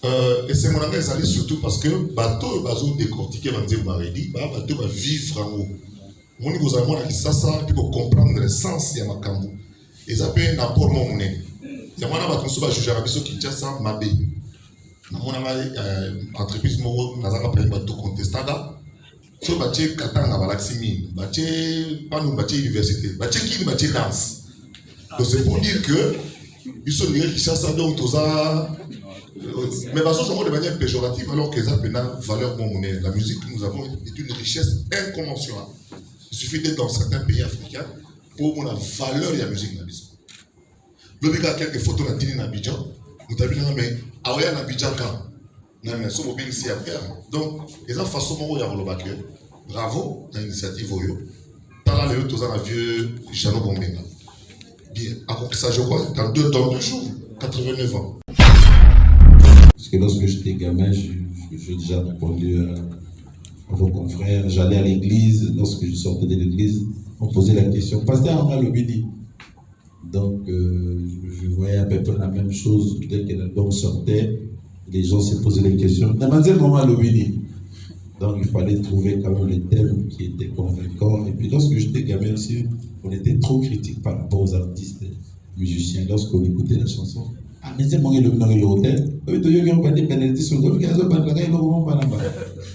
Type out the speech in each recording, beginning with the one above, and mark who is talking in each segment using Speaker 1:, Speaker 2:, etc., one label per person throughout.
Speaker 1: Et c'est mon anglais, ça dit surtout parce que bateau bazo décortiquer va dire maridi, bateau va vivre en haut. Mon niveau ça moi qui ça tu peux comprendre le sens ya makambo. Et ça peut un apport mon monnaie. Ya mwana bato so ba juger biso Kinshasa mabe. Na mona entreprise mo nazaka pe bato contestada. So bache katanga balaximi, bache panu bache université, bache qui bache danse. Donc c'est pour dire que ils sont liés Kinshasa donc tout ça. Mais parce que de manière péjorative, alors que ça a une valeur monnaie. La musique que nous avons est une richesse incommensurable. Il suffit d'être dans certains pays africains pour avoir la valeur de la musique. Le gars a quelques photos de Dini Abidjan. Nous avons dit, mais Aouya Abidjan quand nous sommes ici après. Donc, les gens façon dont il y a le bravo à l'initiative Oyo. Dans la léo, tous un vieux Jano Bombena. Bien, à quoi que ça, je crois, dans deux jours, 89 ans.
Speaker 2: Parce que lorsque j'étais gamin, j'ai déjà répondu à vos confrères. J'allais à l'église, lorsque je sortais de l'église, on posait la question. Pasteur Amal Obidi. Donc, je voyais à peu près la même chose. Dès que l'album sortait, les gens se posaient des questions. Mademoiselle Amal Obidi. Donc, il fallait trouver quand même les thèmes qui étaient convaincants. Et puis, lorsque j'étais gamin aussi, on était trop critique par rapport aux artistes musiciens. Lorsqu'on écoutait la chanson, ah, mais c'est mon le hôtel.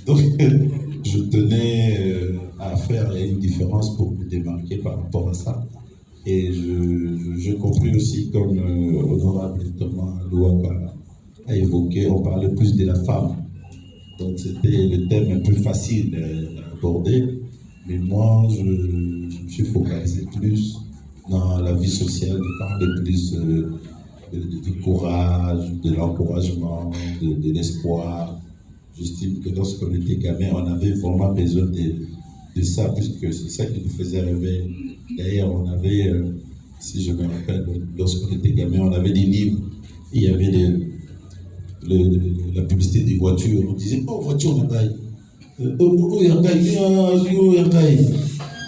Speaker 2: Donc, je tenais à faire une différence pour me démarquer par rapport à ça. Et je compris aussi, comme honorable Thomas Louaka a évoqué, on parlait plus de la femme. Donc, c'était le thème un peu facile à aborder. Mais moi, je me suis focalisé plus dans la vie sociale, de parler plus du courage, de l'encouragement, de l'espoir. J'estime que lorsqu'on était gamin, on avait vraiment besoin de ça, puisque c'est ça qui nous faisait rêver. D'ailleurs, on avait, si je me rappelle, lorsqu'on était gamin, on avait des livres. Il y avait la publicité des voitures. On disait, oh, voiture, Yangai. Oh, Yangai.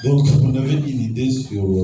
Speaker 2: Donc, on avait une idée sur...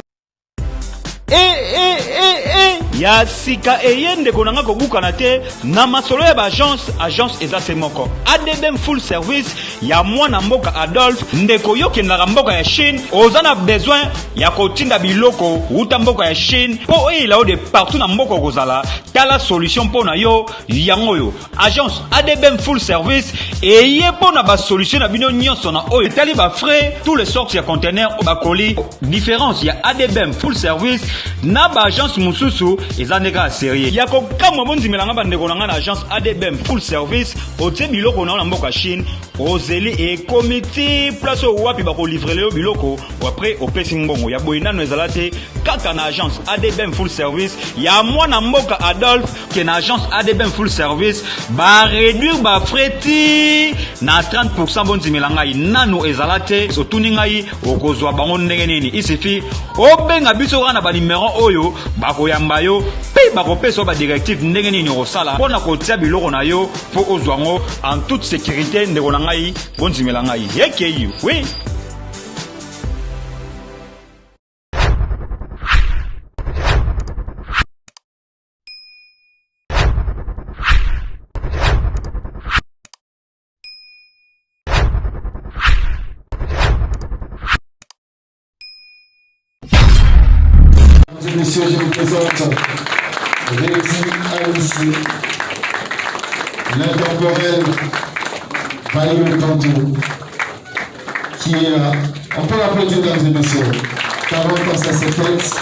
Speaker 3: ya sika eyende konanga kobukana te na masolo ya agence eza se moko ADBM full service ya mwana mboka Adolphe ndeko yokendaka mboka ya Chine oza na besoin ya kotinda biloko uta mboka ya Chine po eyela de partout na mboka kozala tala solution po na yo yango yo agence ADBM full service eye po na ba solution na bino nyonso na oyo tali ba frais tous les sortes ya conteneurs ba colis différence ya ADBM full service na ba agence mususu ezandeka sérieux yako kamwa bonzimelanga bandeko nanga na agence ADBM full service otie biloko na mboka Chine ozeli e comité place wapi ba ko livrer le biloko après opesi mbongo ya boyina no ezalate kaka na agence ADBM full service ya mwana mboka Adolphe ke na agence ADBM full service ba réduire ba frais na 30% bonzimelanga nano ezalate otuni ngai okozwa bango ndenge nini il suffit obenga biso kana ba numéro oyo bakoyamba yo pe bakopesa ba directive ndenge nini osala pona kotia biloko na yo po ozwango en toute sécurité ndeko na ngai bonzimela ngai yekeyi oui.
Speaker 4: Messieurs, je vous présente Réti Aïssi, l'intemporel Bayo Kanto, qui est, on peut l'applaudir, mesdames et messieurs, 40 ans ça s'est fait.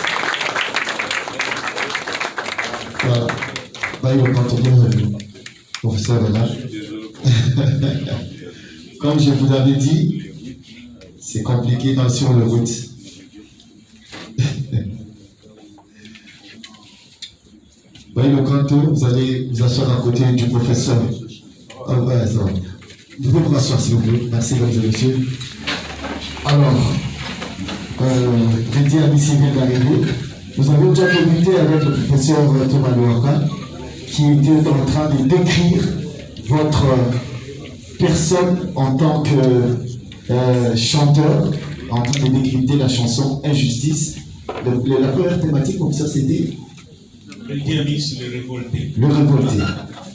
Speaker 4: Voilà, Bayo Kanto, bienvenue, professeur là. Comme je vous l'avais dit, c'est compliqué sur le route. Bayo Kanto, vous allez vous asseoir à côté du professeur. Oh, ouais, ça. Vous pouvez vous asseoir, s'il vous plaît. Merci, mesdames et messieurs. Alors, Réti Aïssi vient d'arriver. Nous avons déjà communiqué avec le professeur Thomas Louaka, qui était en train de décrire votre personne en tant que chanteur, en train de décrypter la chanson Injustice. La première thématique, professeur, c'était
Speaker 5: Redi Amis, le révolté.
Speaker 4: Le révolté.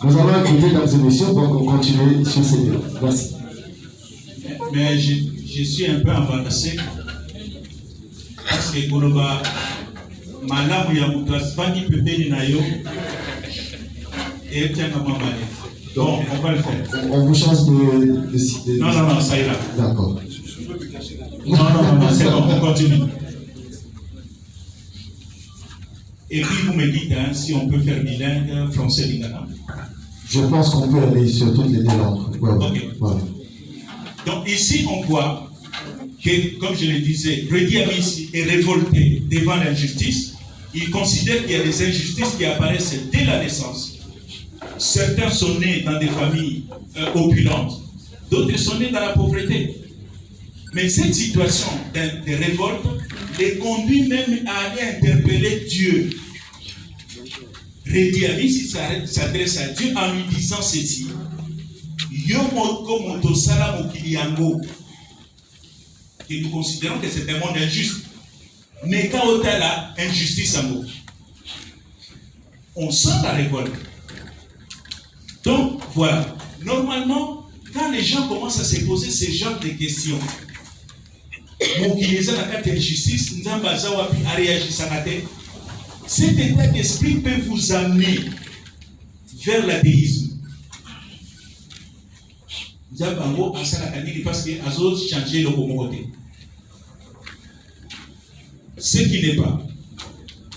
Speaker 4: Nous allons écouter, mesdames et messieurs, pour qu'on continue sur ces lieux. Merci.
Speaker 5: Mais je suis un peu embarrassé parce que Koloba malamu ya mutu asifani pembeni na yo et tianga mamale. Donc on va le faire.
Speaker 4: On vous change de...
Speaker 5: Non, ça ira.
Speaker 4: D'accord.
Speaker 5: Non, c'est bon, on continue. Et puis vous me dites hein, si on peut faire bilingue, français, lingala.
Speaker 4: Je pense qu'on peut aller sur toutes les deux langues. Ouais,
Speaker 5: Ok.
Speaker 4: Voilà.
Speaker 5: Donc ici on voit que, comme je le disais, Redi Amis est révolté devant l'injustice. Il considère qu'il y a des injustices qui apparaissent dès la naissance. Certains sont nés dans des familles opulentes, d'autres sont nés dans la pauvreté. Mais cette situation de révolte les conduit même à aller interpeller Dieu. Redi Amis s'adresse à Dieu en lui disant ceci. Yo moko motosala mokili yango. Et nous considérons que c'est un monde injuste. Mais quand on a la injustice en nous, on sent la révolte. Donc voilà. Normalement, quand les gens commencent à se poser ce genre de questions, cet état d'esprit peut vous amener vers l'athéisme. Parce que Azo changer le communauté. Ce qui n'est pas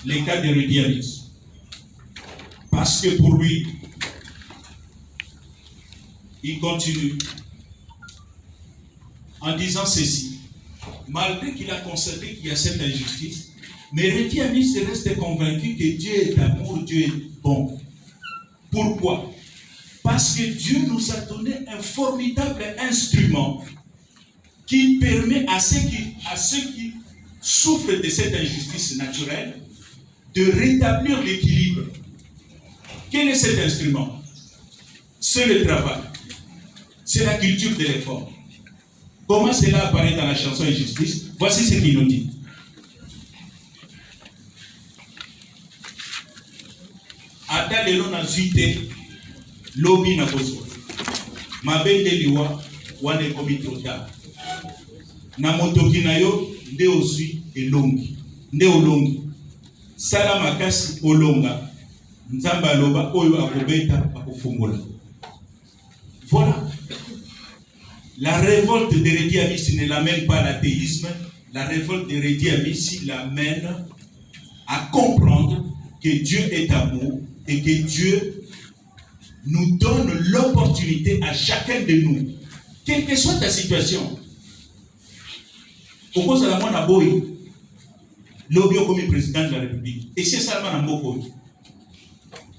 Speaker 5: le cas de Redi Amis. Parce que pour lui, il continue en disant ceci. Malgré qu'il a constaté qu'il y a cette injustice, mais Redi Amis reste convaincu que Dieu est amour, Dieu est bon. Pourquoi? Parce que Dieu nous a donné un formidable instrument qui permet à ceux qui souffrent de cette injustice naturelle de rétablir l'équilibre. Quel est cet instrument? C'est le travail. C'est la culture de l'effort. Comment cela apparaît dans la chanson Injustice? Voici ce qu'il nous dit. Ata lelo na zuite lobi na bozo. Mabende liwa wane komitota. Na motoki na yo nde ozwi elongi. Nde olongi. Sala makasi olonga. Nzamba loba oyo akobeta akofungola. Voilà. La révolte de Redi Amis ne l'amène pas à l'athéisme. La révolte de Redi Amis l'amène à comprendre que Dieu est amour et que Dieu nous donne l'opportunité à chacun de nous, quelle que soit ta situation. Au cause de la mona boy, l'obio comme président de la République, et c'est seulement un mot.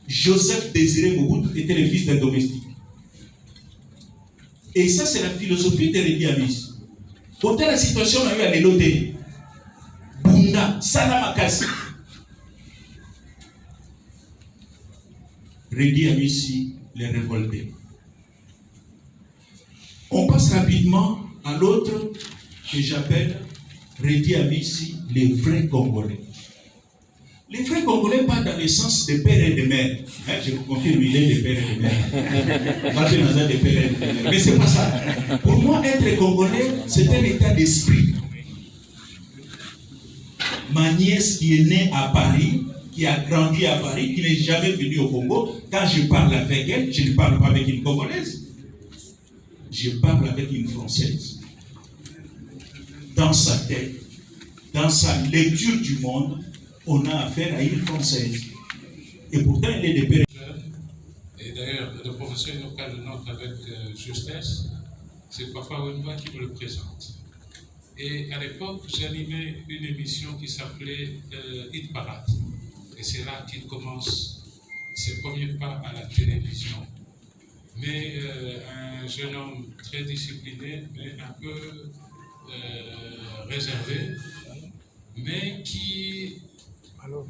Speaker 5: Joseph Désiré Mobutu était le fils d'un domestique. Et ça, c'est la philosophie de Redi Amis. Quand la situation a eu à l'éloté, Bunda, Salamakasi. Redi Amis, les révoltés. On passe rapidement à l'autre que j'appelle Redi Amis, les vrais Congolais. Les vrais Congolais, pas dans le sens de père et de mère. Hein, je vous confirme, il est de père et de mère. Pas de père et de mère. Mais c'est pas ça. Pour moi, être Congolais, c'est un état d'esprit. Ma nièce qui est née à Paris, qui a grandi à Paris, qui n'est jamais venue au Congo, quand je parle avec elle, je ne parle pas avec une Congolaise. Je parle avec une Française. Dans sa tête, dans sa lecture du monde, on a affaire à une Française. Et pourtant, elle est de père.
Speaker 6: Et d'ailleurs, le professeur Yoka le note avec justesse, c'est Papa Wemba qui me le présente. Et à l'époque, j'animais une émission qui s'appelait Hit Parade. Et c'est là qu'il commence ses premiers pas à la télévision. Mais un jeune homme très discipliné, mais un peu réservé, mais qui...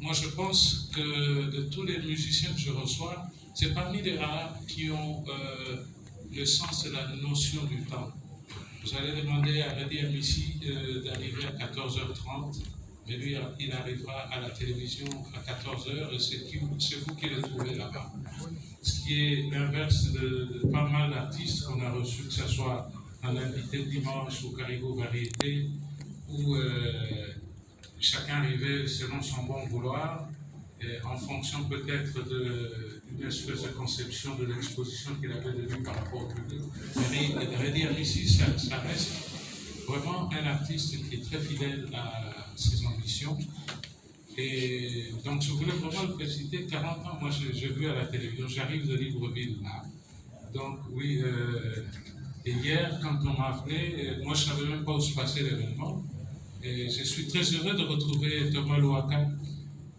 Speaker 6: Moi, je pense que de tous les musiciens que je reçois, c'est parmi les rares qui ont le sens de la notion du temps. Vous allez demander à Redi Amis d'arriver à 14h30, mais lui, il arrivera à la télévision à 14h et c'est vous qui le trouvez là-bas. Ce qui est l'inverse de pas mal d'artistes qu'on a reçus, que ce soit en invité de dimanche ou Caribou Variété, où chacun arrivait selon son bon vouloir, en fonction peut-être d'une espèce de conception de l'exposition qu'il avait de lui par rapport au public. Mais Redi Amissi, ça reste vraiment un artiste qui est très fidèle à ses ambitions. Et donc je voulais vraiment le féliciter. 40 ans, moi j'ai vu à la télévision, j'arrive de Libreville là. Donc oui, et hier quand on m'a appelé, moi je ne savais même pas où se passait l'événement. Et je suis très heureux de retrouver Thomas Louaka,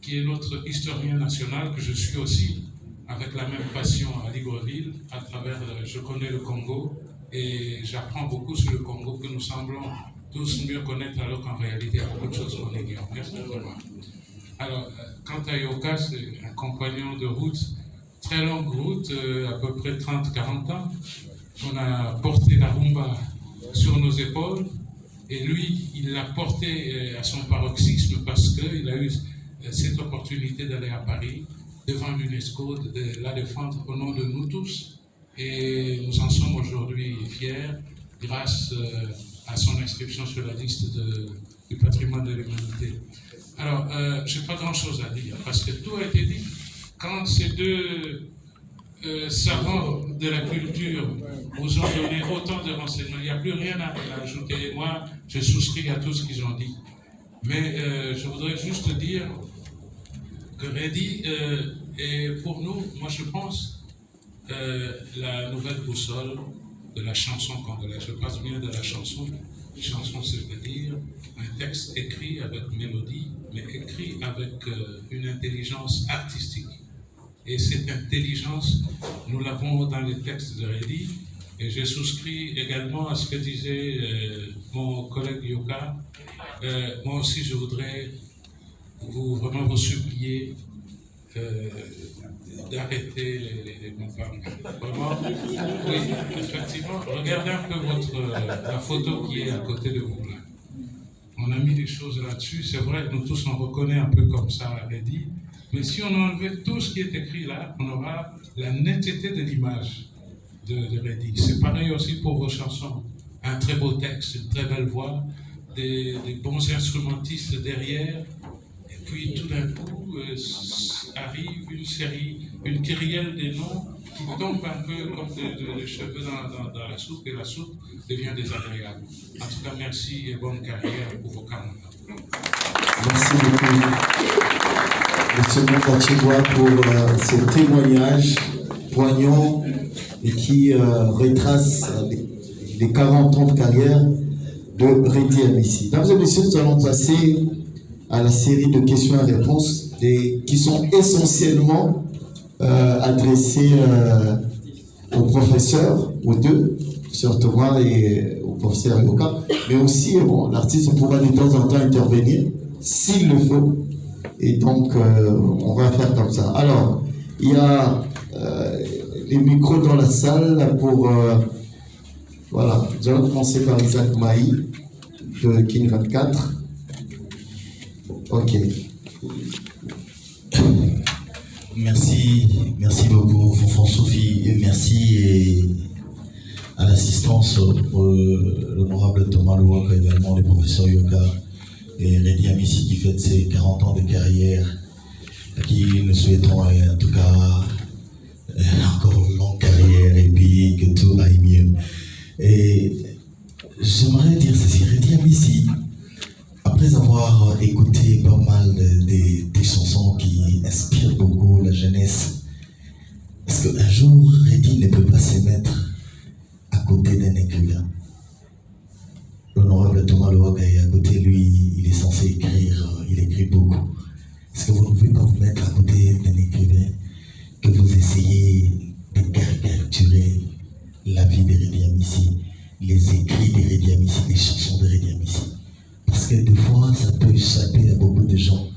Speaker 6: qui est notre historien national, que je suis aussi, avec la même passion à Libreville, à travers, je connais le Congo, et j'apprends beaucoup sur le Congo que nous semblons tous mieux connaître, alors qu'en réalité, il y a beaucoup de choses qu'on ignore. Merci Thomas. Alors, quant à Yoka, c'est un compagnon de route, très longue route, à peu près 30-40 ans. On a porté la rumba sur nos épaules, et lui, il l'a porté à son paroxysme parce qu'il a eu cette opportunité d'aller à Paris, devant l'UNESCO, de la défendre au nom de nous tous. Et nous en sommes aujourd'hui fiers, grâce à son inscription sur la liste du patrimoine de l'humanité. Alors, je n'ai pas grand-chose à dire, parce que tout a été dit. Quand ces deux savants de la culture vous ont donné autant de renseignements, il n'y a plus rien à ajouter. Moi, je souscris à tout ce qu'ils ont dit. Mais je voudrais juste dire que Redi est pour nous, moi je pense, la nouvelle boussole de la chanson congolaise. Je passe bien de la chanson. Chanson, c'est-à-dire un texte écrit avec mélodie, mais écrit avec une intelligence artistique. Et cette intelligence, nous l'avons dans les textes de Redi. Et je souscris également à ce que disait mon collègue Yoka. Moi aussi, je voudrais vraiment vous supplier d'arrêter les campagnes. Vraiment, oui, effectivement, regardez un peu la photo qui est à côté de vous là. On a mis des choses là-dessus. C'est vrai que nous tous, on reconnaît un peu comme ça Redi. Mais si on enlevait tout ce qui est écrit là, on aura la netteté de l'image de Redi. C'est pareil aussi pour vos chansons. Un très beau texte, une très belle voix, des bons instrumentistes derrière. Et puis tout d'un coup, arrive une kyrielle des noms qui tombe un peu comme des cheveux dans la soupe, et la soupe devient désagréable. En tout cas, merci et bonne carrière pour vos camarades.
Speaker 4: Merci beaucoup, M. Montachigua, pour ce témoignage poignant et qui retrace les 40 ans de carrière de Redi Amissi. Mesdames et messieurs, nous allons passer à la série de questions et réponses qui sont essentiellement adressées aux professeurs, aux deux, professeur Thomas et au professeur Yoka, mais aussi l'artiste pourra de temps en temps intervenir s'il le faut. Et donc, on va faire comme ça. Alors, il y a les micros dans la salle pour... voilà, nous allons commencer par Isaac Maï de King 24. Ok.
Speaker 7: Merci beaucoup, Fonfon Sophie, et merci à l'assistance, l'honorable Thomas Louaka, également les professeurs Yoka et Redi Amissi qui fête ses 40 ans de carrière, qui nous souhaitons en tout cas encore une longue carrière et puis que tout aille mieux. Et j'aimerais dire ceci, Redi Amissi, après avoir écouté pas mal des chansons qui inspirent beaucoup la jeunesse, est-ce qu'un jour Redi ne peut pas se mettre à côté d'un écrivain? L'honorable Thomas Louaka est à côté, lui, il est censé écrire, il écrit beaucoup. Est-ce que vous ne pouvez pas vous mettre à côté d'un écrivain, que vous essayez de caricaturer la vie de Redi Amissi, les écrits de Redi Amissi, les chansons de Redi Amissi? Parce que des fois, ça peut échapper à beaucoup de gens.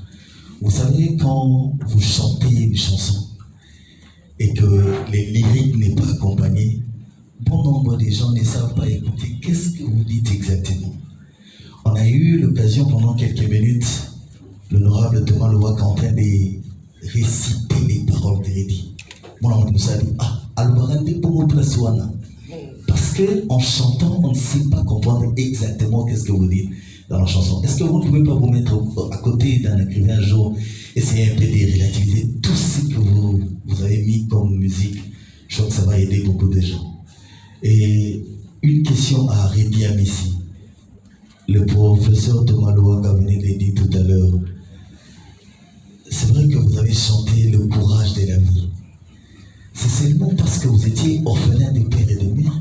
Speaker 7: Vous savez, quand vous chantez une chanson et que les lyriques n'est pas accompagné, bon nombre de gens ne savent pas écouter. Qu'est-ce que vous dites exactement? On a eu l'occasion pendant quelques minutes l'honorable Thomas Louaka en train de réciter les paroles de Reddy. Moi, on me dit, parce qu'en chantant, on ne sait pas comprendre exactement qu'est-ce que vous dites dans la chanson. Est-ce que vous ne pouvez pas vous mettre à côté d'un écrivain un jour, essayer un peu de relativiser tout ce que vous avez mis comme musique? Je crois que ça va aider beaucoup de gens. Et une question à Reddy Amissi. Le professeur Thomas Louaka venait de dire tout à l'heure. C'est vrai que vous avez chanté le courage de la vie. C'est seulement parce que vous étiez orphelin de père et de mère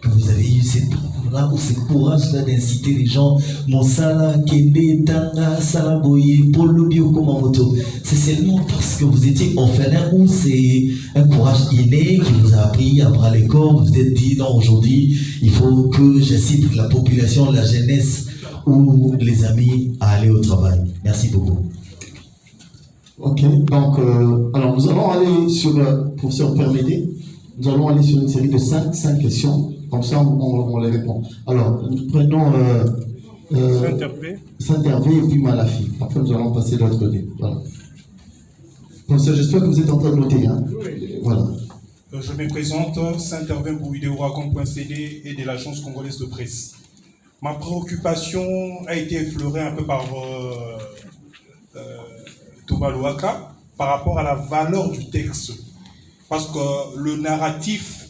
Speaker 7: que vous avez eu cette bravoure-là ou ce courage-là d'inciter les gens. Monsala, Kende, Tanga, Salaboye, Polo, Bio, Komamoto. C'est seulement parce que vous étiez orphelin ou c'est un courage inné qui vous a appris à bras les corps. Vous vous êtes dit, non, aujourd'hui, il faut que j'incite la population, la jeunesse ou les amis à aller au travail. Merci beaucoup.
Speaker 4: Ok, donc, alors nous allons aller sur, professeur permettez, nous allons aller sur une série de 5 questions, comme ça on les répond. Alors, nous prenons Saint-Hervé et puis Malafi. Après, nous allons passer de l'autre côté. Voilà. Professeur, j'espère que vous êtes en train de noter. Hein? Voilà.
Speaker 8: Je me présente, Saint-Hervé Bouidéouracom.cd et de l'agence congolaise de presse. Ma préoccupation a été effleurée un peu par Thomas Louaka par rapport à la valeur du texte. Parce que le narratif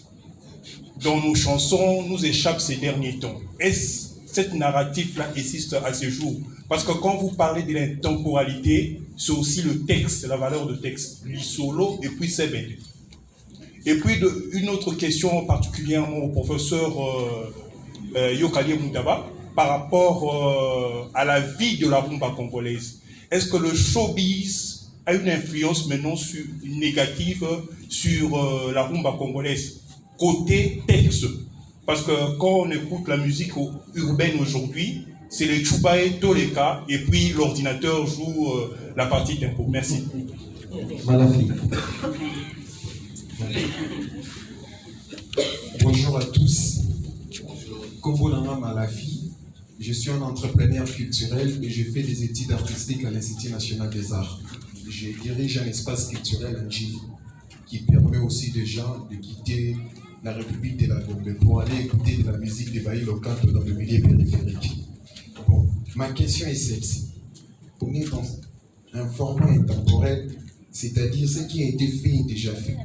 Speaker 8: dans nos chansons nous échappe ces derniers temps. Est-ce cette narratif-là existe à ce jour? Parce que quand vous parlez de l'intemporalité, c'est aussi le texte, la valeur de texte. L'isolo et puis Sebed. Et puis une autre question particulièrement au professeur Yokali Moudaba par rapport à la vie de la rumba congolaise. Est-ce que le showbiz a une influence maintenant négative sur la rumba congolaise côté texte? Parce que quand on écoute la musique urbaine aujourd'hui, c'est les Tchoubaé, Toleka, et puis l'ordinateur joue la partie tempo. Merci.
Speaker 4: Malafi.
Speaker 9: Bonjour à tous. Kombo Nanga Malafi. Je suis un entrepreneur culturel et je fais des études artistiques à l'Institut national des arts. Je dirige un espace culturel en Chine qui permet aussi aux gens de quitter la République de la Gombe pour aller écouter de la musique de Baï Lokanto dans le milieu périphérique. Bon, ma question est celle-ci. On est dans un format intemporel, c'est-à-dire ce qui a été fait est déjà fait.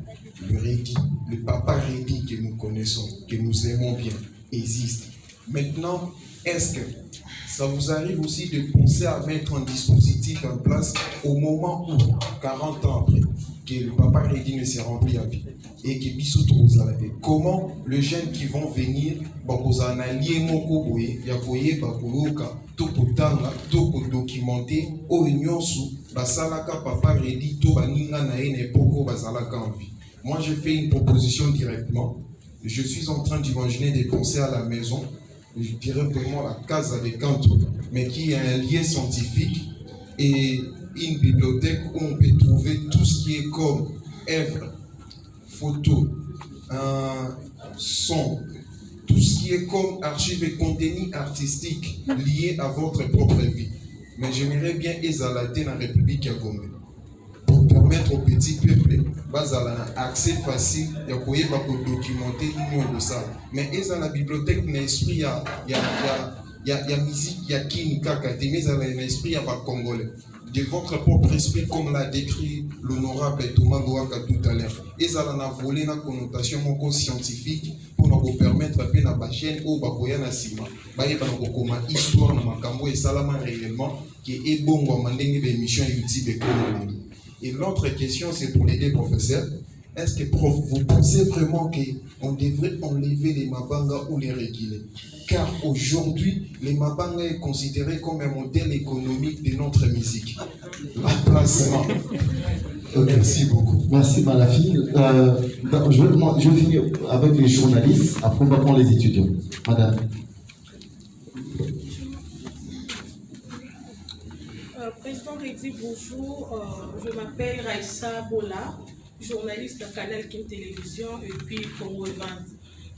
Speaker 9: Le Reddy, le papa Reddy que nous connaissons, que nous aimons bien, existe. Maintenant, est-ce que ça vous arrive aussi de penser à mettre un dispositif en place au moment où, 40 ans après, que le papa Reddy ne s'est rempli à vie et que Bissou Trouzalade, comment les jeunes qui vont venir, en allié Mokoboye, Yakoye, Bakoyoka, Topotanga, Toko documenté, au union sous, Basalaka, papa Reddy, Tobaninga, Naene, Poko, Basalaka en vie. Moi, je fais une proposition directement. Je suis en train d'imaginer des penser à la maison. Je dirais vraiment la case avec Canto, mais qui a un lien scientifique et une bibliothèque où on peut trouver tout ce qui est comme œuvre, photo, son, tout ce qui est comme archives et contenu artistique lié à votre propre vie. Mais j'aimerais bien exalater la République à Gombe pour permettre aux petits peuples accès facile, il y a documenter l'union de ça. Mais et la bibliothèque n'a esprit, il y a musique, il y a qui kaka, mais il y a l'esprit à Congolais. De votre propre esprit, comme l'a décrit l'honorable Thomas Louaka tout à l'heure. Et ça a volé la connotation scientifique pour nous permettre de faire la chaîne ou la cima. Comme histoire na makambo et salama réellement qui est bon à mandenge d'émission YouTube comme et l'autre question, c'est pour les deux professeurs. Est-ce que, prof, vous pensez vraiment qu'on devrait enlever les Mabanga ou les réguler? Car aujourd'hui, les Mabanga est considéré comme un modèle économique de notre musique. L'emplacement.
Speaker 4: Okay.
Speaker 9: Merci beaucoup.
Speaker 4: Merci, Malafi. Je vais finir avec les journalistes, après on va prendre les étudiants. Madame.
Speaker 10: Président Reddy, bonjour. Je m'appelle Raissa Bola, journaliste à Canal Kim Télévision et puis Congo Event.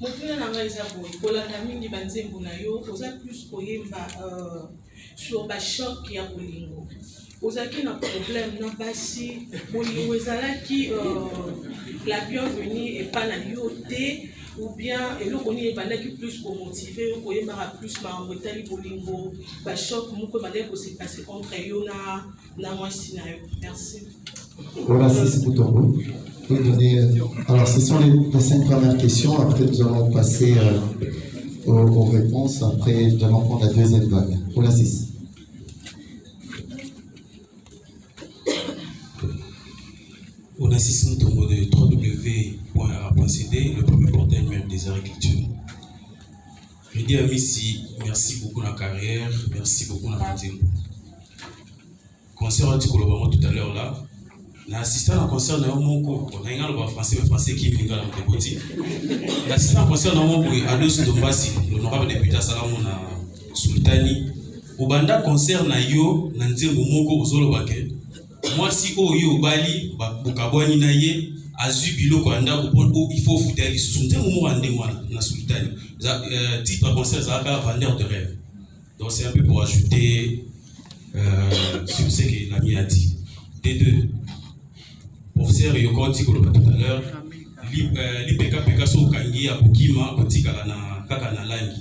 Speaker 10: Mon plan est Raissa Bola. Bola Kamini Banzembo Nayo, osa plus koyemba sur Bachok ya Bolingo. ozalaki na problème na basi bolingo ezalaki la bienvenue epa na yo te ou bien eloko nini ebandaki plus komotive yo koyebaka plus makambo etali bolingo bachoc moko ebandaki kosepase entre yo na mwasi na yo. Merci.
Speaker 4: Voilà, c'est Boutongo. Alors, ce sont les 5 premières questions. Après, nous allons passer aux réponses. Après, nous allons prendre la deuxième vague. Voilà, 6.
Speaker 11: On assiste au tombeau de www.a.cd, le premier portail même des agricultures. Je dis à Missy, merci beaucoup dans la carrière, merci beaucoup dans la vie. Concert à Tikolo tout à l'heure là. J'ai assisté à un concert dans mon cours. On a un français qui vient dans le petit. J'ai assisté à un concert dans mon cours à deux Dombasi, l'honorable député Salamon Sultani. Au banda concert na yo, nanze momoko ozolo bake. Moi si o yo bali, bukabwani na ye, azu biloko anda ko il faut foutre les sous. Momo ande moi na Sultani. Titre concert Zaka vendeur de rêve. Donc c'est un peu pour ajouter sur ce que l'ami a dit. D2. Professeur Yoko Tikolo tout à l'heure, l'IPK so kangi ya kokima kotikala na kaka na langi.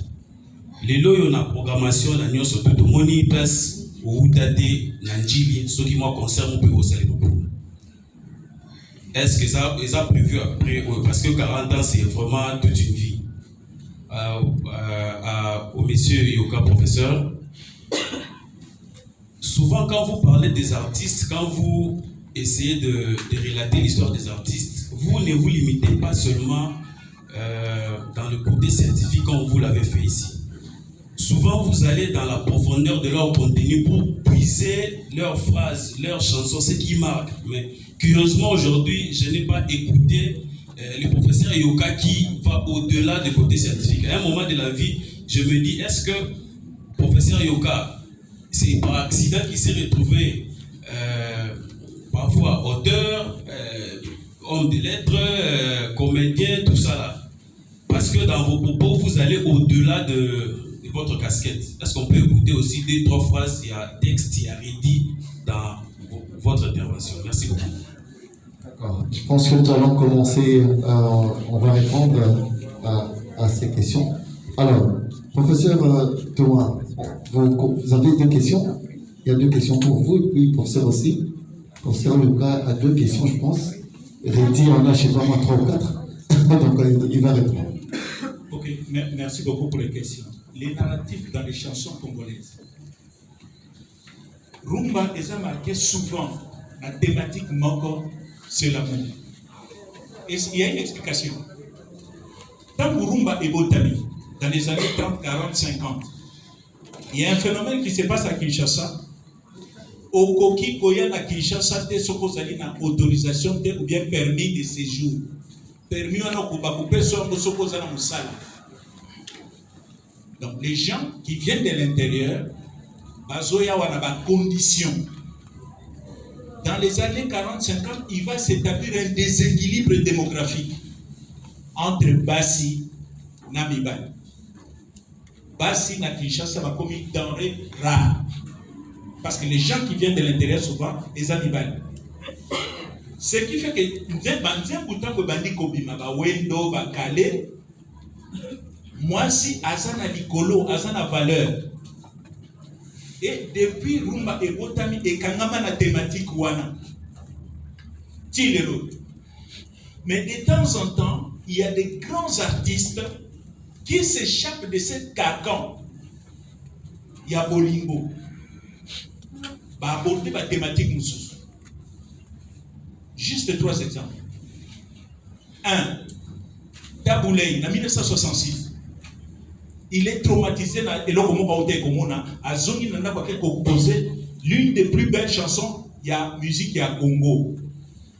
Speaker 11: Lelo yo na programmation na nyonso to moni place ou date na njili soki moi concert mo peut osaler beaucoup. Est-ce que ça est prévu après parce que 40 ans c'est vraiment toute une vie. Au monsieur Yoka professeur, souvent quand vous parlez des artistes, quand vous essayez de relater l'histoire des artistes, vous ne vous limitez pas seulement dans le côté scientifique comme vous l'avez fait ici. Souvent, vous allez dans la profondeur de leur contenu pour puiser leurs phrases, leurs chansons, ce qui marque. Mais curieusement, aujourd'hui, je n'ai pas écouté le professeur Yoka qui va au-delà du côté scientifique. À un moment de la vie, je me dis, est-ce que professeur Yoka, c'est par accident qu'il s'est retrouvé parfois auteur, homme de lettres, comédien, tout ça là. Parce que dans vos propos, vous allez au-delà de votre casquette. Est-ce qu'on peut écouter aussi 2-3 phrases, il y a texte, il y a rédit dans votre intervention? Merci beaucoup.
Speaker 4: D'accord. Je pense que nous allons commencer, on va répondre à ces questions. Alors, professeur Thomas, vous avez 2 questions. Il y a 2 questions pour vous et puis professeur aussi. Professeur Lucas a 2 questions, je pense. Rédi en a, je ne sais pas moi, 3 ou 4. Donc, il va répondre.
Speaker 5: Ok, merci beaucoup pour les questions. Les narratifs dans les chansons congolaises. Rumba est marqué souvent la thématique moko, c'est l'amour. Et il y a une explication. Tant que Rumba est botani, dans les années 30, 40, 50, il y a un phénomène qui se passe à Kinshasa. Au Koki Koya na Kinshasa, te sokozali na autorisation te ou bien permis de séjour. Permis on kuba couper son sokozala musala. Donc les gens qui viennent de l'intérieur, bazoya wana ba conditions. Dans les années 40-50, il va s'établir un déséquilibre démographique entre Bassi et Namibani. Bassi na Kinshasa va comme une denrée rare. Parce que les gens qui viennent de l'intérieur, souvent, les Namibani. Ce qui fait que, moi, si Azana Nicolo, Azana valeur. Et depuis Rumba et Botami et Kangama la thématique Wana. Mais de temps en temps, il y a des grands artistes qui s'échappent de cette carcan. Il y a Bolingo. Va aborder la thématique Moussous. Juste 3 exemples. 1. Taboulay, en 1966. Il est traumatisé et là, composé l'une des plus belles chansons, il y a musique, il y a Congo.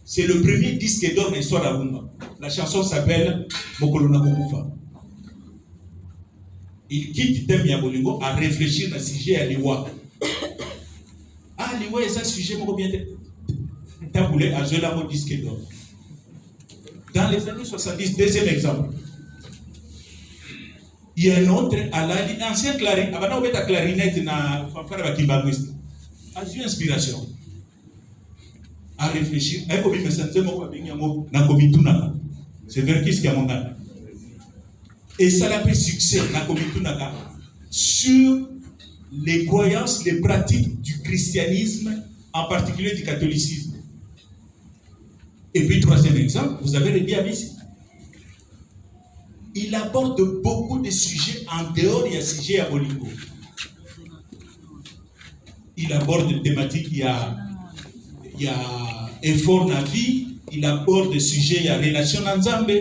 Speaker 5: C'est le premier disque d'or de l'histoire de Rumba. La chanson s'appelle Mokolona Kokufa. Il quitte Temia Bolingo à réfléchir à sujet à Liwa. Ah, Liwa, c'est un sujet bien. Taboulé a joué la disque d'or. Dans les années 70, deuxième exemple. Il y a un autre, ancien clarinette, clarinette na fanfare bakimbanguiste. A eu inspiration. à réfléchir. C'est vers qui ce qui a manqué. Et ça l'a fait succès sur les croyances, les pratiques du christianisme, en particulier du catholicisme. Et puis, troisième exemple, vous avez Redi Amissi. Il aborde beaucoup de sujets en dehors de sujet à Bolingo. Il aborde des thématiques, il y a effort dans la vie, il aborde des sujets, il y a relation dans Nzambe.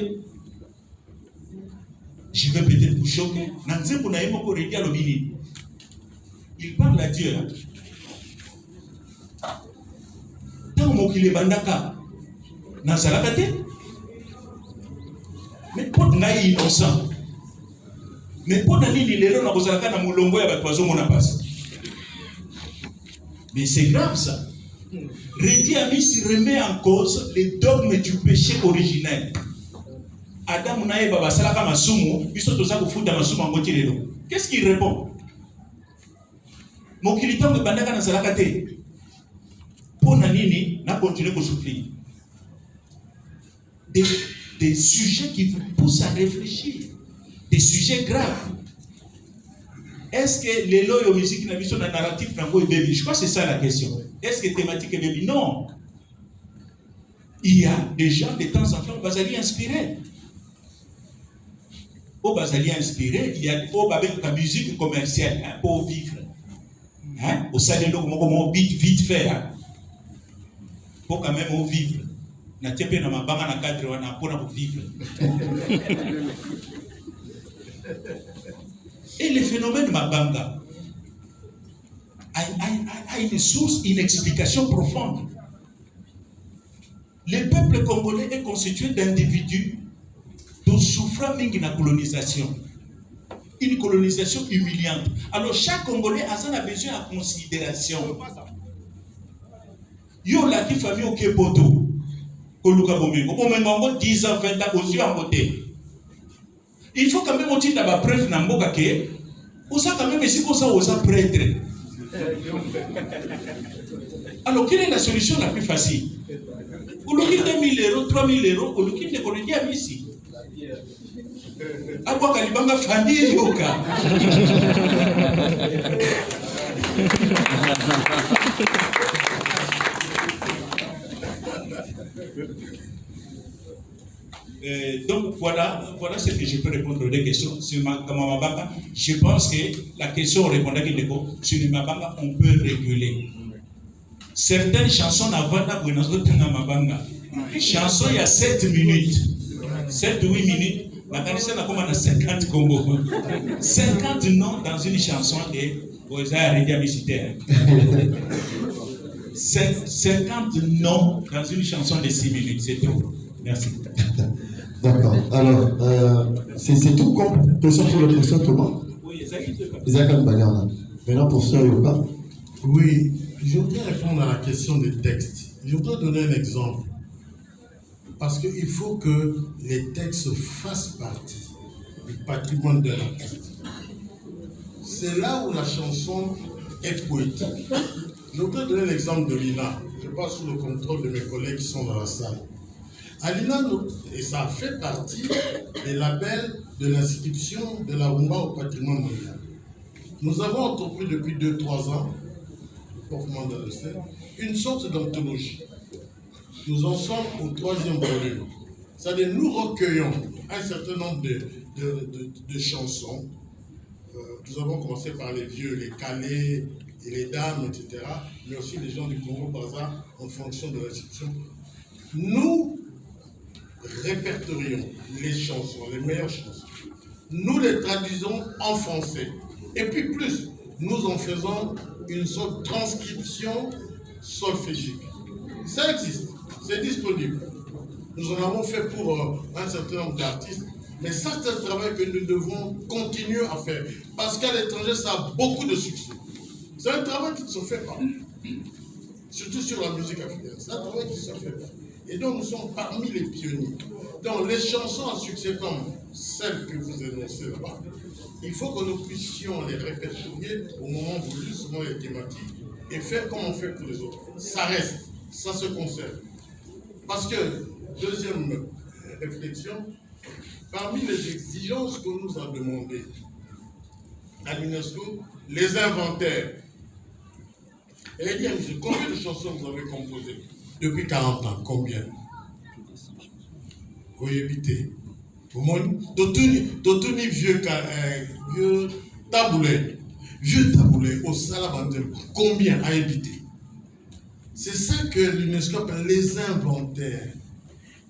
Speaker 5: Je vais peut-être vous choquer. Il parle à Dieu. Tant qu'il est bandaka, Nazalakate. Mais pour naï innocent. Mais pour naï lilelo na kozalaka na mulongo ya batwazo mona passe. Mais c'est grave ça. Redi Amissi remet en cause les dogmes du péché originel. Adam naï baba salaka masumu, biso toza kufuta masumu ngoti lelo. Qu'est-ce qu'il répond? Mokilitango bandaka na salakate. Pour nani na continuer à souffrir. Des sujets qui vous poussent à réfléchir, des sujets graves. Est-ce que les lois de musique n'a un narratif franco et baby? Je crois que c'est ça la question. Est-ce que thématique est baby? Non. Il y a des gens de temps en temps qui sont inspirés. Au Basali inspiré, il y a la musique commerciale hein, pour vivre. Hein? Au salaire, comment vite faire pour quand même vivre. Na tiepe na mabanga na cadre wana pona pour vivre. Et le phénomène mabanga a une source, une explication profonde. Le peuple congolais est constitué d'individus dont souffrent mingi na colonisation. Une colonisation humiliante. Alors chaque Congolais a besoin de considération. Yo la qui famille au Kepoto. Koluka Bomengo. Bomengo 10 ans, 20 ans, aux yeux en côté. Il faut quand même aussi d'avoir preuve dans Mboka que, on sait quand même ici qu'on s'est prêtre. Alors, quelle est la solution la plus facile? Au lieu de 2 000 euros, 3 000 euros, au lieu de Redi Amissi. À quoi Kalibanga Fandi Yoka? Donc voilà ce que je peux répondre aux deux questions. Sur Mabanga, je pense que la question répondait que sur le Mabanga, on peut réguler. Certaines chansons avant Mabanga, chansons il y a 7 minutes, 7 ou 8 minutes, la candidature a commandé 50 combos. 50 noms dans une chanson de Oza Redi Amissi. 50 noms dans une chanson de 6 minutes, c'est tout. Merci.
Speaker 4: D'accord. Alors, c'est tout comme question pour le professeur Thomas.
Speaker 5: Oui, exactement.
Speaker 4: Isaac Baliana. Maintenant, professeur Yoka.
Speaker 12: Oui, je voudrais répondre à la question des textes. Je voudrais donner un exemple. Parce qu'il faut que les textes fassent partie du patrimoine de l'artiste. C'est là où la chanson est poétique. Je voudrais donner l'exemple de Lina. Je passe sous le contrôle de mes collègues qui sont dans la salle. Alina, et ça fait partie des labels de l'inscription de la rumba au patrimoine mondial. Nous avons entrepris depuis 2-3 ans, une sorte d'anthologie. Nous en sommes au 3e volume. C'est-à-dire nous recueillons un certain nombre de chansons. Nous avons commencé par les vieux, les calés et les dames, etc. Mais aussi les gens du Congo-Brazzaville en fonction de l'inscription. Nous répertorions les chansons, les meilleures chansons. Nous les traduisons en français. Et puis plus, nous en faisons une sorte de transcription solfégique. Ça existe, c'est disponible. Nous en avons fait pour un certain nombre d'artistes. Mais ça, c'est un travail que nous devons continuer à faire. Parce qu'à l'étranger, ça a beaucoup de succès. C'est un travail qui ne se fait pas. Surtout sur la musique africaine. C'est un travail qui ne se fait pas. Et donc, nous sommes parmi les pionniers. Donc, les chansons à succès comme celles que vous énoncez là-bas, il faut que nous puissions les répertorier au moment voulu, selon les thématiques, et faire comme on fait pour les autres. Ça reste. ça se conserve. Parce que, deuxième réflexion, parmi les exigences que nous a demandé à l'UNESCO, les inventaires. Et bien, combien de chansons vous avez composées depuis 40 ans? Combien? Vous évitez. D'autres vieux taboulet. Vieux taboulet au Salabandem. Combien à éviter? C'est ça que l'UNESCO appelle les inventaires.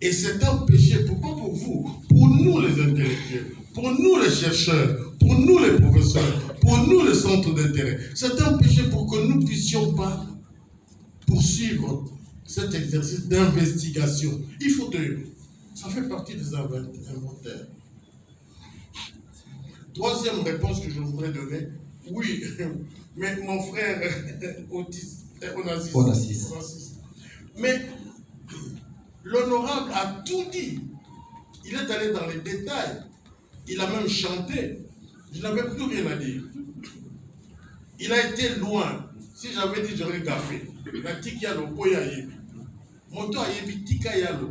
Speaker 12: Et c'est un péché, pourquoi pour vous? Pour nous les intellectuels, pour nous les chercheurs, pour nous les professeurs, pour nous les centres d'intérêt. C'est un péché pour que nous ne puissions pas poursuivre cet exercice d'investigation. Il faut ça fait partie des inventaires. Troisième réponse que je voudrais donner, oui, mais mon frère Onassis. Mais l'honorable a tout dit. Il est allé dans les détails. Il a même chanté. Je n'avais plus rien à dire. Il a été loin. Si j'avais dit, j'aurais gaffé. La tika lo poya yebi. Moto a yebi tika ya lo.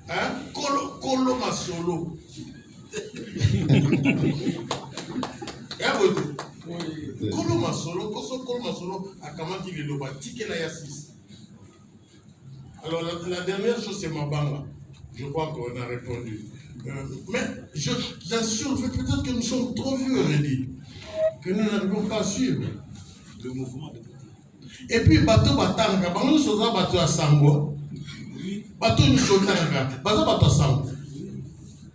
Speaker 12: Hein? Kolo masolo. Kolo masolo. Kolo masolo. Akamaki le loba. Tika la ya 6. Alors la dernière chose c'est Mabanga. Je crois qu'on a répondu. Mais j'assure peut-être que nous sommes trop vieux, Rédi, que nous n'arrivons pas à suivre le mouvement. Et puis bateau batanga, nous sommes bateau à Sango. Bateau nous sommes bateau à Sango.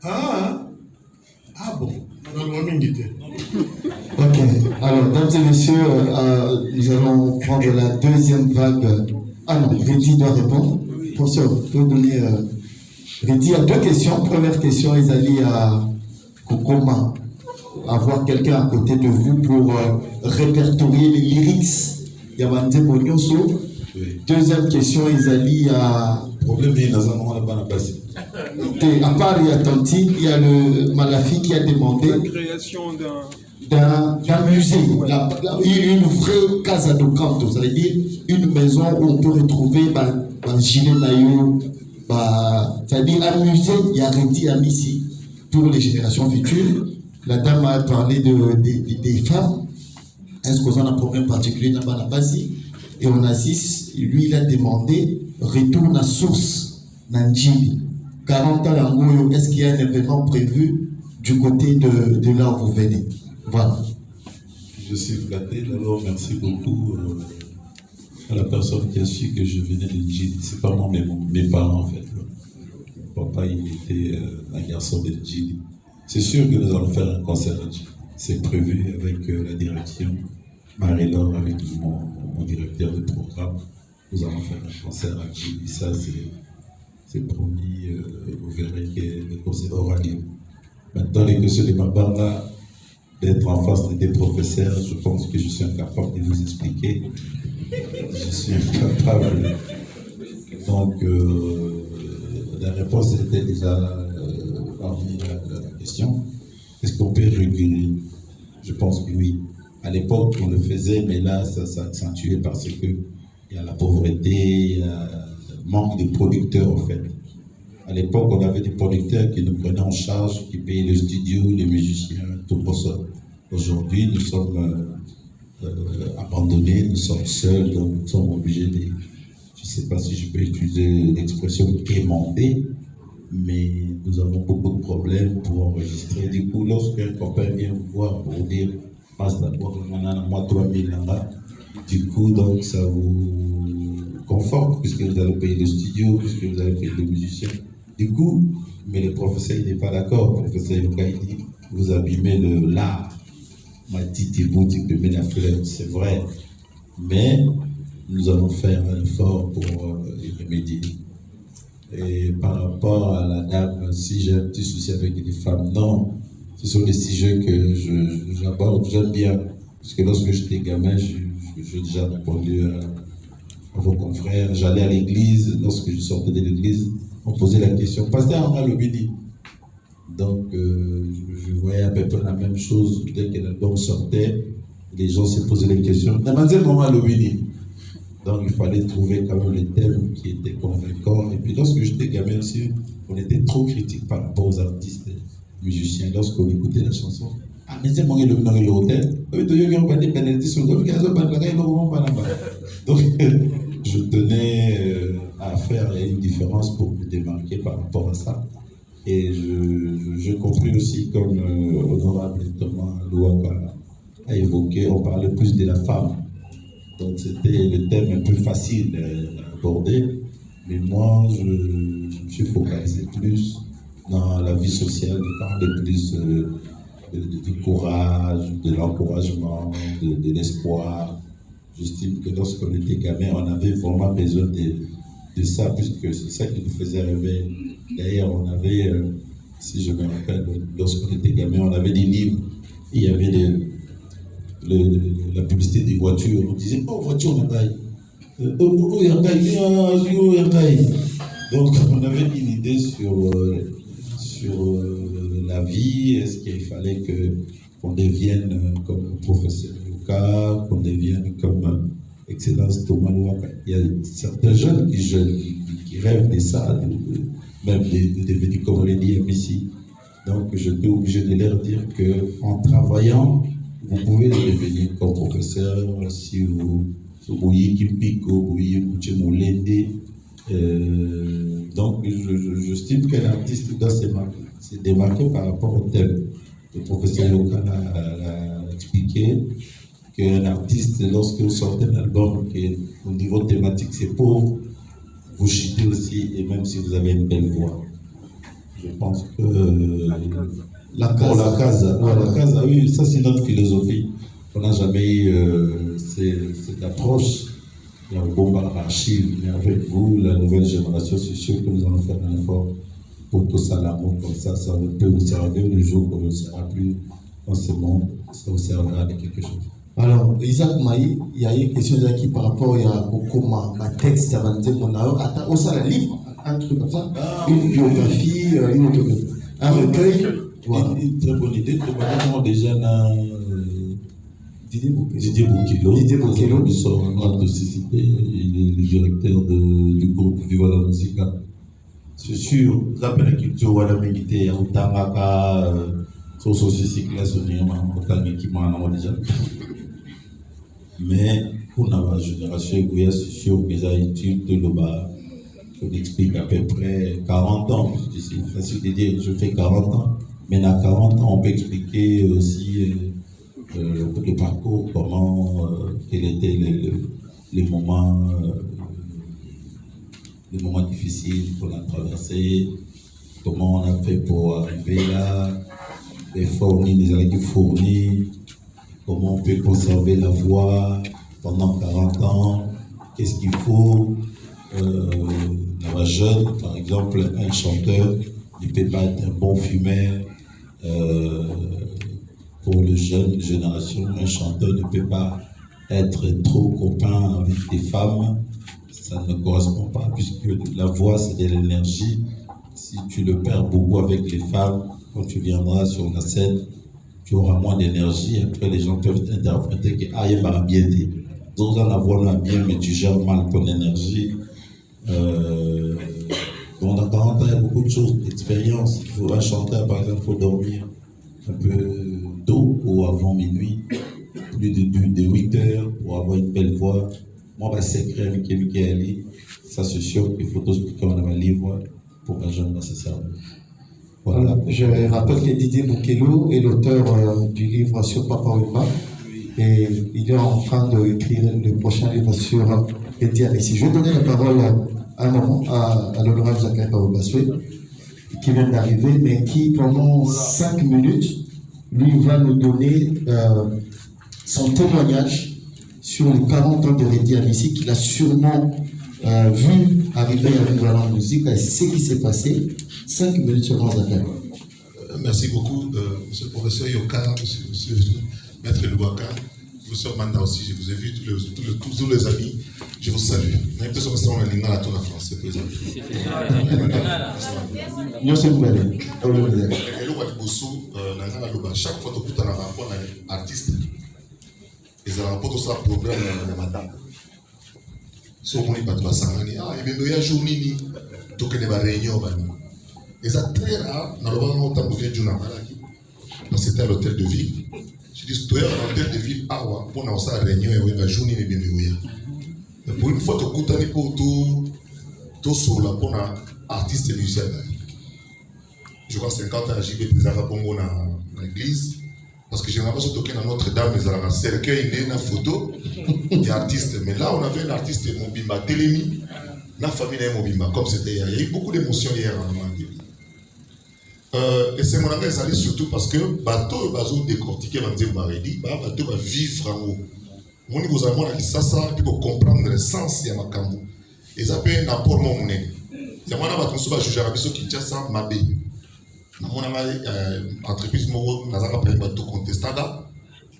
Speaker 12: Ah bon.
Speaker 4: Ok, alors, mesdames et messieurs, nous allons prendre la deuxième vague. Ah non, Rédi doit répondre. Professeur, vous pouvez donner. Rédi a deux questions. Première question, ils allaient à Kokoma, avoir quelqu'un à côté de vous pour répertorier les lyrics. Yamante Bonyoso. Deuxième question, ils allaient à.
Speaker 2: Problème est dans un moment là-bas,
Speaker 4: à part il y a Tanti, il y a le Malafi qui a demandé
Speaker 8: la création
Speaker 4: d'un musée, une vraie casa de canto, c'est-à-dire une maison où on peut retrouver un gilet maillot, c'est-à-dire un musée, il y a Rédi Amissi pour les générations futures. La dame a parlé des femmes. Est-ce qu'on a un problème particulier dans la base? Et on assiste, lui il a demandé retour à source Nanjili. 40 ans, est-ce qu'il y a un événement prévu du côté de là où vous venez? Voilà.
Speaker 2: Je suis flatté, d'abord merci beaucoup à la personne qui a su que je venais de Djili. C'est pas moi, mais mes parents en fait. Papa, il était un garçon de Djili. C'est sûr que nous allons faire un concert à Djili. C'est prévu avec la direction, Marie-Laure, avec mon directeur de programme. Nous allons faire un concert à Djili. Ça, c'est promis, vous verrez que le concert aura lieu. Maintenant, les questions de ma part là, d'être en face des professeurs, je pense que je suis incapable de vous expliquer. Je suis incapable. Donc, la réponse était déjà parmi la question. Est-ce qu'on peut réguler? Je pense que oui. À l'époque, on le faisait, mais là, ça s'est accentué parce qu'il y a la pauvreté, il y a le manque de producteurs, en fait. À l'époque, on avait des producteurs qui nous prenaient en charge, qui payaient le studio, les musiciens, tout pour ça. Aujourd'hui, nous sommes abandonnés, nous sommes seuls, donc nous sommes obligés de, je ne sais pas si je peux utiliser l'expression quémander, mais nous avons beaucoup de problèmes pour enregistrer. Du coup, lorsqu'un copain vient vous voir pour vous dire, passe d'abord, moi 3000 là, du coup, donc ça vous conforte, puisque vous allez payer le studio, puisque vous allez payer les musiciens. Du coup, mais le professeur, il n'est pas d'accord. Le professeur Yoka, il dit, vous abîmez l'art. Ma petite boutique de Ménafleur, c'est vrai. Mais nous allons faire un effort pour y remédier. Et par rapport à la dame, si j'ai un petit souci avec les femmes, non. Ce sont des sujets que j'aborde, j'aime bien. Parce que lorsque j'étais gamin, j'ai déjà répondu à vos confrères. J'allais à l'église, lorsque je sortais de l'église, on posait la question, pasteur Henri Lobini. Donc, je voyais à peu près la même chose. Dès que l'album sortait, les gens se posaient des questions. Mademoiselle Maman Lobini. Donc il fallait trouver quand même les thèmes qui étaient convaincants. Et puis lorsque j'étais gamin aussi, on était trop critique par rapport aux artistes musiciens. Lorsqu'on écoutait la chanson, ah mais c'est moi le nom de l'hôtel. Donc je tenais à faire une différence pour me démarquer par rapport à ça. Et je compris aussi, comme honorable Thomas Louaka a évoqué, on parlait plus de la femme. Donc c'était le thème un peu facile à aborder. Mais moi, je me suis focalisé plus dans la vie sociale, de parler plus du courage, de l'encouragement, de l'espoir. J'estime que lorsqu'on était gamin, on avait vraiment besoin de ça, puisque c'est ça qui nous faisait rêver. D'ailleurs, on avait, si je me rappelle, lorsqu'on était gamin, on avait des livres. Il y avait la publicité des voitures. On disait, oh, voiture, Yangai. Oh, Yangai. Donc, on avait une idée sur la vie. Est-ce qu'il fallait qu'on devienne comme professeur Yoka, qu'on devienne comme Excellence Thomas Louaka. Il y a certains jeunes qui rêvent de ça, même de devenir comme on l'a dit ici. Donc, je suis obligé de leur dire qu'en travaillant, vous pouvez devenir comme professeur si vous voyez Kimpiko, vous voyez Moulende. Donc, j'estime qu'un artiste doit se démarquer par rapport au thème. Le professeur Yoka l'a expliqué qu'un artiste, lorsque vous sortez un album qui est au niveau thématique, c'est pauvre, vous chutez aussi, et même si vous avez une belle voix. Je pense que la casa, oui, ça c'est notre philosophie. On n'a jamais eu cette approche. Il y a un bon archive, mais avec vous, la nouvelle génération, c'est sûr que nous allons faire un effort pour tout ça, l'amour, comme ça peut vous servir le jour où on ne sera plus dans ce monde, ça vous servira de quelque chose.
Speaker 4: Alors, Isaac Maï, il y a une question qui par rapport au ma texte avant de mon art, attends, on a un livre, un truc comme ça, une biographie, un recueil.
Speaker 2: Voilà. Une très bonne idée, déjà Didier Boukelo, nous sommes en de cité, il est le directeur du groupe Viva la Musica. C'est sûr, vous appelez la culture ou la milité, ou Tangaka, Sososi, classe, on déjà. Mais pour la génération, c'est sûr que ça utile de l'Oba. On explique à peu près 40 ans. C'est facile de dire, je fais 40 ans. Mais à 40 ans, on peut expliquer aussi le parcours, comment, quels étaient les moments difficiles qu'on a traversés, comment on a fait pour arriver là, les fournis, comment on peut conserver la voix pendant 40 ans, qu'est-ce qu'il faut. Dans la jeune, par exemple, un chanteur ne peut pas être un bon fumeur. Pour les jeunes générations, un chanteur ne peut pas être trop copain avec des femmes. Ça ne correspond pas, puisque la voix, c'est de l'énergie. Si tu le perds beaucoup avec les femmes, quand tu viendras sur la scène, tu auras moins d'énergie. Après, les gens peuvent interpréter que ah, il va bien dire. Donc, la voix va bien, mais tu gères mal ton énergie. Donc, dans 40 ans, il y a beaucoup de choses, d'expérience. Il faut un chanteur, par exemple, il faut dormir un peu tôt ou avant minuit, plus de 8 heures pour avoir une belle voix. Moi, le secret avec Michaeli, ça c'est sûr qu'il faut tous qu'on a un livre pour un jeune nécessaire. Voilà.
Speaker 4: Je rappelle que Didier Boukelo est l'auteur du livre sur Papa Wemba et il est en train d'écrire le prochain livre sur Eddie Amissi. Je vais donner la parole à un moment à l'honorable Zachary Pawobaswe qui vient d'arriver, mais qui pendant 5 minutes, lui va nous donner son témoignage sur les 40 ans de Eddie Amissi qu'il a sûrement vu arriver à Viva la Musica et ce qui s'est passé. 5 minutes sur Zachary.
Speaker 1: Merci beaucoup, monsieur le professeur Yoka, monsieur maître Louaka, monsieur Manda aussi, je vous ai vu, tous les amis, je vous salue. Même que ce soit en ligne à la France, c'est présent. Chaque fois que tu as un rapport avec un artiste, ils ont un rapport sur un problème de madame. so moni bato basangani ebembe ya jour nini tokende baréunion bani eza très rare nalobaka ngo ntango vie jour na malaki parce que c'était à l'hôtel de ville je dis toya na hôtel de ville awa mpona kosala réunion ya oyeba jour nini ebembe oya pour une fois tokutani mpo tosola mpona artiste musicien bani je crois 50 ans ya JB ezalaka bongo na église parce que j'ai l'impression que dans Notre-Dame, ils ont un cercueil, une photo d'artistes. Mais là, on avait un artiste Mobimba, Télémi, la famille de Mobimba, comme c'était hier. Il y a eu beaucoup d'émotions hier en Mangéli. Et c'est mon engagement, ça surtout parce que bateau bazo décortiqué dans le maredi, bateau va vivre en haut. Mon niveau à moi, ça, pour comprendre le sens de ma cambo. Et ça peut un apport mon monnaie. Il y a un bateau qui va juger à Bisso Kinshasa, Mabé. Mon entreprise moko nazaka pe bato contestada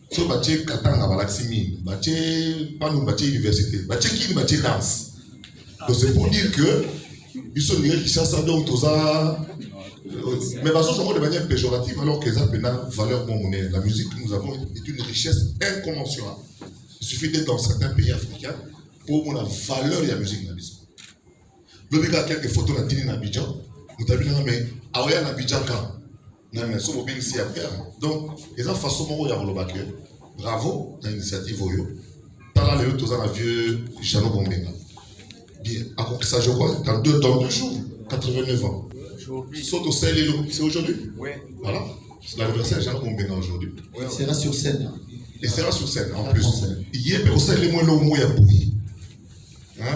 Speaker 1: so batie katanga balaximi batie pano batie université batie kini batie danse donc c'est pour dire que ils sont nés qui ça donc toza mais baso sont de manière péjorative alors que ça a une valeur monnaie. La musique que nous avons est une richesse incommensurable. Il suffit d'être dans certains pays africains pour voir la valeur de la musique na biso lobika quelques photos na tini na Abidjan nous avons mais Aouya na Abidjan quand mais so mobile ici après donc les façon moko ya kolobaka bravo na initiative oyo tala lelo toza na vieux Jano Bombenga bien akokisa je crois dans 2 jours 89 ans Soto Selelo c'est aujourd'hui oui voilà c'est l'anniversaire de Jano Bombenga aujourd'hui
Speaker 4: il sera sur scène
Speaker 1: en plus hier au sel mo lo mo ya bouyi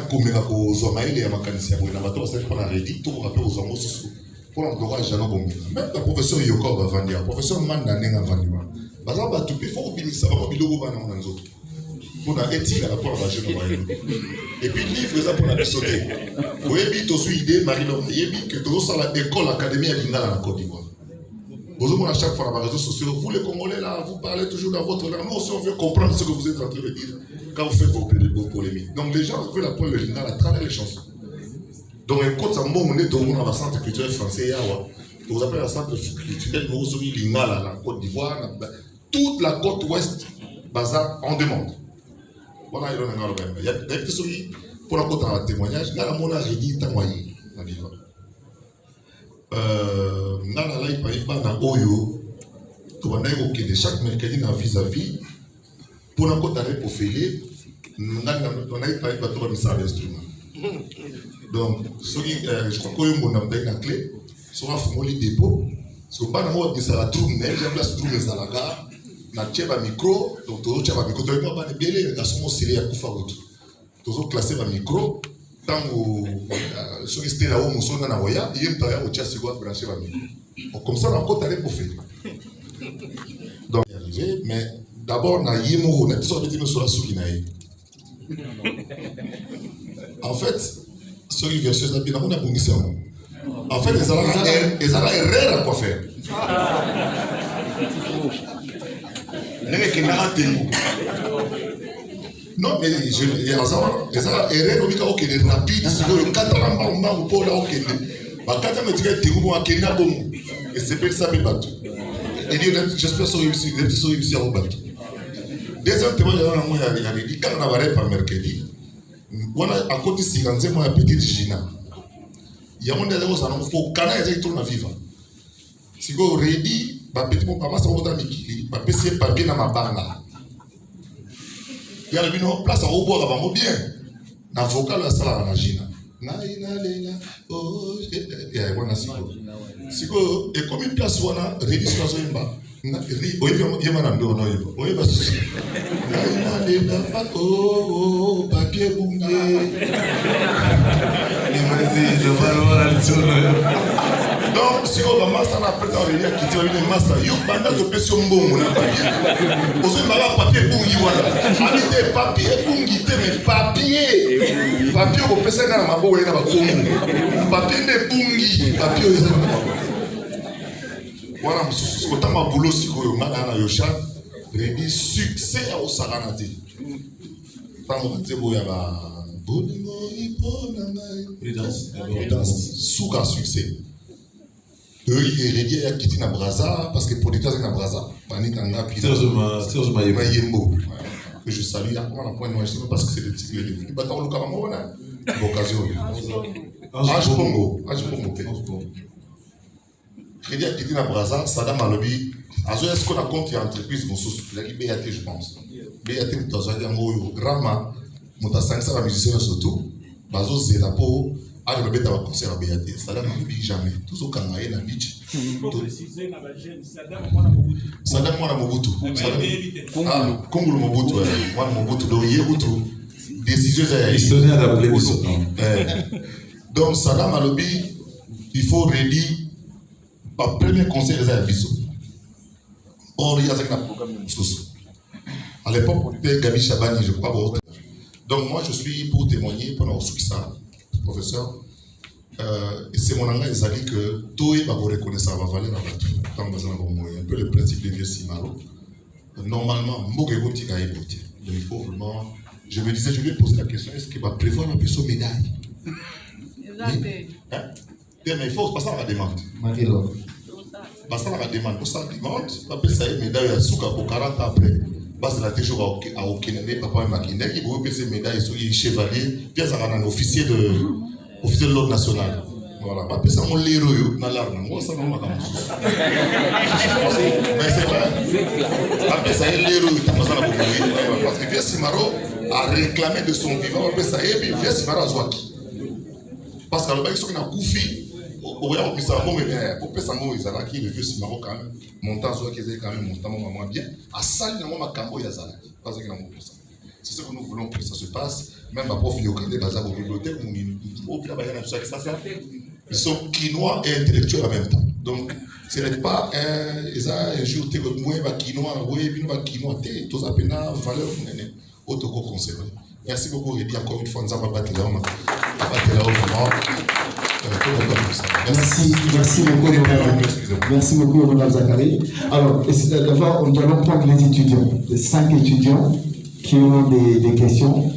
Speaker 1: komeka kozwa ile ya makanisi ya boye na bato basali mpona redi to rappel aux homos sous pour l'encourager Jano Bombenga même la professeur Yoko va vendre professeur Manda nenga vandiwa baza bato pe faut obinisa ba biloko bana na nzoto pour la éthique à la pour la jeune moyenne et puis livre ça pour la bisoté oyebi to su idée Marie-Laure yebi que to ça la école académie à Lingala na Côte d'Ivoire vous à chaque fois dans les réseaux sociaux vous les Congolais là vous parlez toujours dans votre langue nous aussi on veut comprendre ce que vous êtes en train de dire quand vous faites vos polémiques donc les gens veulent apprendre le Lingala à travers les chansons. Donc, quand ça m'a dans le centre culturel français, vous appelez le centre culturel Lingala, la Côte d'Ivoire, toute la côte ouest, bazar en demande. Voilà, il y a des personnes pour la côte en témoignage, il y a mon arrêt tamoyé. Il y a Oyo, chaque mercredi dans vis-à-vis, pour la côte arrêt pour faire, on a un instrument. Donc, je crois qu'on a une clé, sur un formulaire dépôt, sur le banc de la troupe, j'ai place troupe de la gare, na tchèba micro, donc tout tchèba micro, tu vas pas bien les garçons scellés à Koufa route. Tout classé par micro, tant que sur resté là où nous sommes dans Oya, il y a un tailleur au tchèba sigouat branché par micro. Comme ça, on a encore allé pour faire. Donc, il est arrivé, mais d'abord, na yemo, on a tout ça sur la sourinaï. En fait, sur les versions de la on a bongissé. En fait, ils ont erreur à quoi faire. Non, mais il y a erreur qui est rapide. C'est le 4 ans, pour là, ok. Quand on me dit que tu es un bon, et c'est pas ça, mais bateau. Et j'espère que tu as réussi à vous battre. Deuxième témoignage, il y a dit quand on a parlé par mercredi. Voilà, à côté de Siganze, moi, il y a petite Gina. Il y a un des gens qui ont canal et tourne à vivre. Si vous ready, ma petite maman, ça va être Mikili, ma petite papier dans ma banga. Il y a une place à Robo, là-bas, bien. La vocale, ça, la Gina. Oh, il y a un Sigo. Sigo, et comme une place, voilà, ready sur la zone bas. Oui, il y a un peu de temps. Oui, parce que. Oh, papier boungé. Donc, si on va master na prêter en réunion qui tient une master, yo banda to pression mbongo na papier. Ozo mala papier boungi wana. Habité papier boungi te mais papier. Papier ko pesa na mabo na ba kongo. Papier ne boungi, papier voilà, je suis content de boulot si vous avez Yosha, réuni succès au Saranati. Tant que vous avez un succès. Il est réuni à quitter na Braza parce que pour les tas na Braza, panique en Serge Mayembo. que je salue, parce que c'est le titre de livre. Il va t'en l'occasion. Age Pongo. Crédit à Kidina Braza, Sadam Alobi, est-ce qu'on a compte entreprise, il a dit BAT, je pense. BAT, Rama, Moutassang, ça va musicien surtout, Bazo Zelapo, a le bête à concert à BAT. Sadam Alobi, jamais. Tout ce qu'on a eu, la bitch. Sadam Mwana Mobutu. Kongolo Mobutu, Mwana Mobutu, Doriye Mobutu. Décision
Speaker 2: historien d'appeler le son.
Speaker 1: Donc Sadam Alobi, il faut redire par premier conseil des Abisso. Or il y a un programme de Moussous. À l'époque, on était Gabi Chabani, je crois. Donc moi je suis pour témoigner pendant ça, professeur. Et c'est mon engagement, ils ont dit que tout est reconnaître ça va valer un peu le principe de vieux Simaro. Normalement, il faut vraiment. Je me disais, je lui ai posé la question, est-ce qu'il va prévoir un peu son médaille? Mais il faut passer à la demande. Passer à la demande. Pour ça, demande, après ça, il y a une médaille à Souka pour 40 ans après. Parce que la toujours à Okinané, papa et Makine, il faut passer une médaille sur les chevaliers, puis il y a un officier de l'ordre national. Voilà, après ça, on l'héros, on a l'arme. Moi, ça, on a l'arme. Mais c'est vrai. Après ça, il y a l'héros, parce que Vieux Simaro a réclamé de son vivant, après ça, et puis Vieux Simaro a Zouaki. Parce que le bail, ils ont Koufi. Au Yao, puis ça, bon, mais pour que ça m'ouvre, ils ont qui le Vieux Simaro quand même. Montant Zouaki, ils ont quand même montant moins bien. À ça, il y a un cambo, il y a ça. Parce qu'il y a un ça. C'est ce que nous voulons que ça se passe. Même ma prof, il y a des bazar aux bibliothèques, ils sont quinois et intellectuels en même temps. Donc, ce n'est pas un jour où tu es quinois, quinois, tout ça, c'est une valeur autoconservée. Merci beaucoup, Rédi, encore une fois, nous avons battu là.
Speaker 4: Merci beaucoup, merci beaucoup, Ronald Zachary. Alors, d'abord, nous allons prendre les étudiants, les 5 étudiants qui ont des questions.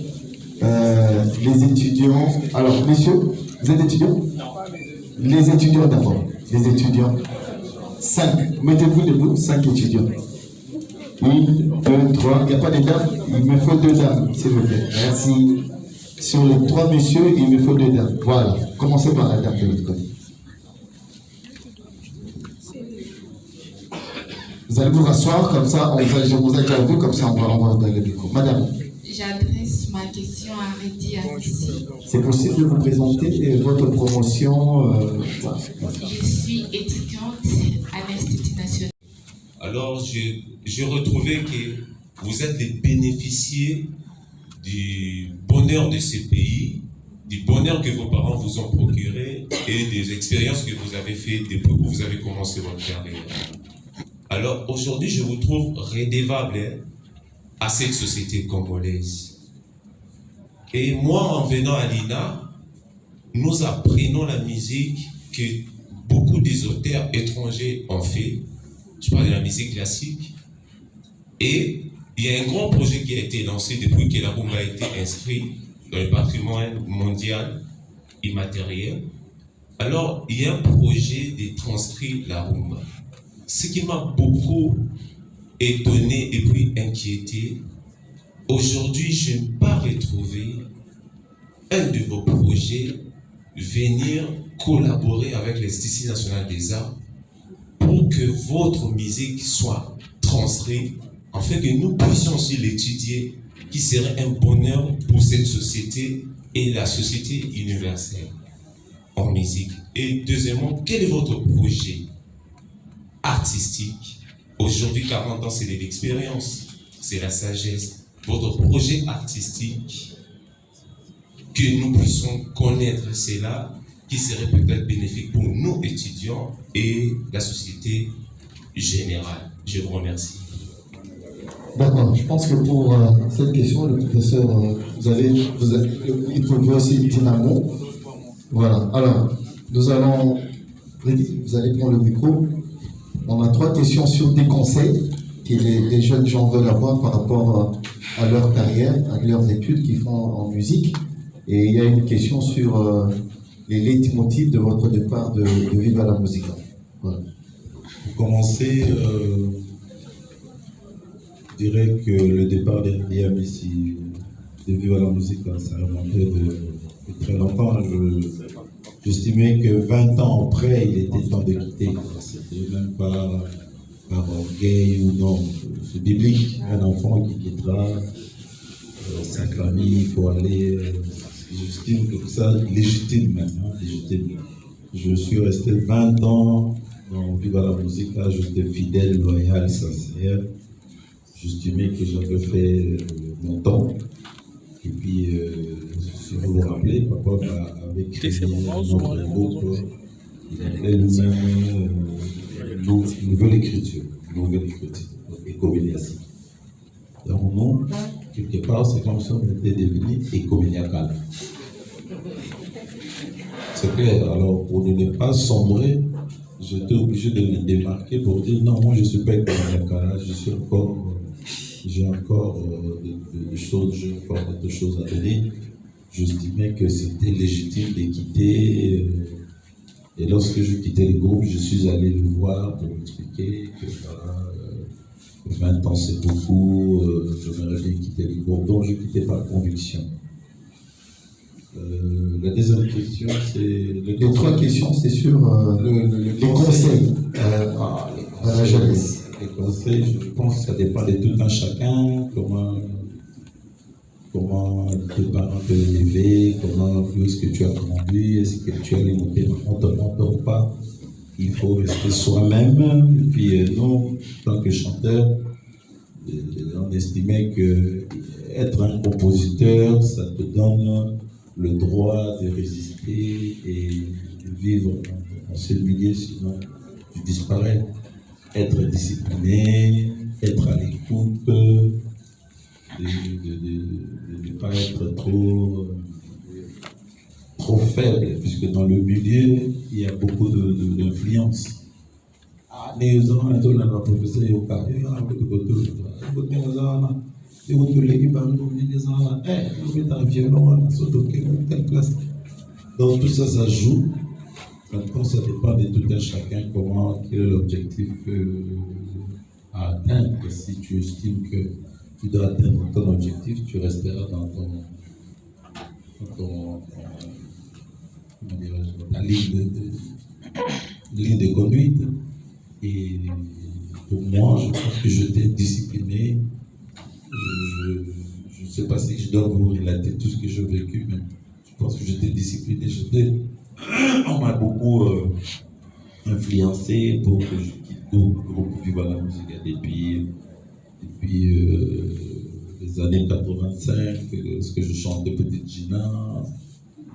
Speaker 4: Les étudiants. Alors, messieurs, vous êtes étudiants? Non. Les étudiants d'abord. Les étudiants. 5. Mettez-vous debout, 5 étudiants. 1, 2, 3. Il n'y a pas de dames? Il me faut 2 dames, s'il vous plaît. Merci. Sur les 3 messieurs, il me faut 2 dames. Voilà. Commencez par la dame de l'autre côté. Vous allez vous rasseoir, comme ça, je vous ai déjà vu, comme ça, on va donner le micro. Madame.
Speaker 13: J'adresse ma question à Rédi Amissi.
Speaker 4: C'est possible de vous présenter votre promotion
Speaker 13: Je suis étudiante à l'Institut national.
Speaker 11: Alors, j'ai retrouvé que vous êtes les bénéficiaires du bonheur de ce pays, du bonheur que vos parents vous ont procuré et des expériences que vous avez faites depuis que vous avez commencé votre carrière. Alors, aujourd'hui, je vous trouve redevable à cette société congolaise. Et moi, en venant à l'INA, nous apprenons la musique que beaucoup des auteurs étrangers ont fait. Je parle de la musique classique. Et il y a un grand projet qui a été lancé depuis que la rumba a été inscrite dans le patrimoine mondial immatériel. Alors, il y a un projet de transcrire la rumba. Ce qui m'a beaucoup étonné et puis inquiété, aujourd'hui, je n'ai pas retrouvé un de vos projets venir collaborer avec l'Institut national des arts pour que votre musique soit transcrite, afin que nous puissions aussi l'étudier, qui serait un bonheur pour cette société et la société universelle en musique. Et deuxièmement, quel est votre projet artistique? Aujourd'hui, 40 ans, c'est de l'expérience, c'est la sagesse. Votre projet artistique, que nous puissions connaître cela, qui serait peut-être bénéfique pour nous étudiants et la société générale. Je vous remercie.
Speaker 4: D'accord, je pense que pour cette question, le professeur, il faut aussi dire un mot. Voilà, alors, vous allez prendre le micro. On a 3 questions sur des conseils que les jeunes gens veulent avoir par rapport à leur carrière, à leurs études qu'ils font en musique. Et il y a une question sur les leitmotifs de votre départ de Viva la Musica. Voilà.
Speaker 2: Pour commencer, Je dirais que le départ d'Eliam ici, de Viva la Musique, ça remontait de très longtemps. J'estimais que 20 ans après, il était temps de quitter. C'était même pas par orgueil ou non. C'est biblique. Un enfant qui quittera sa famille pour aller. J'estime que ça, légitime maintenant, légitime. Je suis resté 20 ans dans Viva la Musique, là, j'étais fidèle, loyal, sincère. J'estimais que j'avais fait mon temps. Et puis, si vous vous rappelez, papa avait créé notre groupe, il appelait lui-même Nouvelle Écriture, Écoméniacie. Donc, nous, quelque part, c'est comme si on était devenu écoméniacal. C'est clair. Alors, pour ne pas sombrer, j'étais obligé de me démarquer pour dire non, moi je ne suis pas écoméniacal, j'ai encore des choses, j'ai encore d'autres choses à donner. J'estimais que c'était légitime de quitter. Et lorsque je quittais le groupe, je suis allé le voir pour lui expliquer que voilà, 20 ans c'est beaucoup, j'aimerais bien quitter le groupe, donc je quittais par conviction. La deuxième question, c'est... Les trois questions, c'est sur les conseils à la jeunesse. Les conseils, je pense que ça dépend de tout un chacun, comment tes parents te l'élever, comment est-ce que tu as grandi, est-ce que tu as les montées, on te monte ou pas. Il faut rester soi-même. Et puis nous, en tant que chanteur, on estimait que être un compositeur, ça te donne le droit de résister et de vivre dans ce milieu, sinon tu disparais. Être discipliné, être à l'écoute, de ne pas être trop faible, puisque dans le milieu, il y a beaucoup d'influence. Les gens, la professeur Yoka, donc tout ça, ça joue. Maintenant, ça dépend de tout un chacun, quel est l'objectif à atteindre. Et si tu estimes que tu dois atteindre ton objectif, tu resteras dans ta ligne de conduite. Et pour moi, je pense que j'étais discipliné. Je ne sais pas si je dois vous relater tout ce que j'ai vécu, mais je pense que j'étais discipliné. On m'a beaucoup influencé pour que je quitte le groupe Viva la Musique depuis les années 85, lorsque je chantais Petite Gina,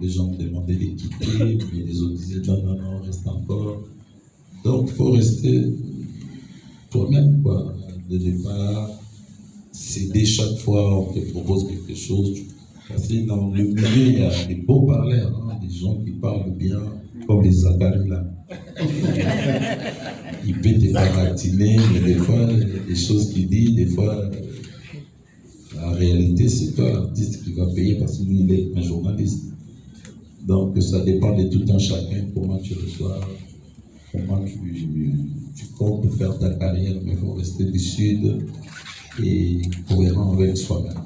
Speaker 2: les gens me demandaient de quitter, mais les autres disaient non, reste encore. Donc il faut rester toi-même, quoi, de ne pas céder chaque fois on te propose quelque chose. Parce que dans le milieu, il y a des beaux parleurs, des gens qui parlent bien, comme les Zachary là. Il peut te baratiner, mais des fois, les choses qu'il dit, des fois, la réalité, c'est toi l'artiste qui va payer parce que lui, il est un journaliste. Donc, ça dépend de tout un chacun, comment tu reçois, comment tu comptes faire ta carrière, mais il faut rester lucide et cohérent avec soi-même.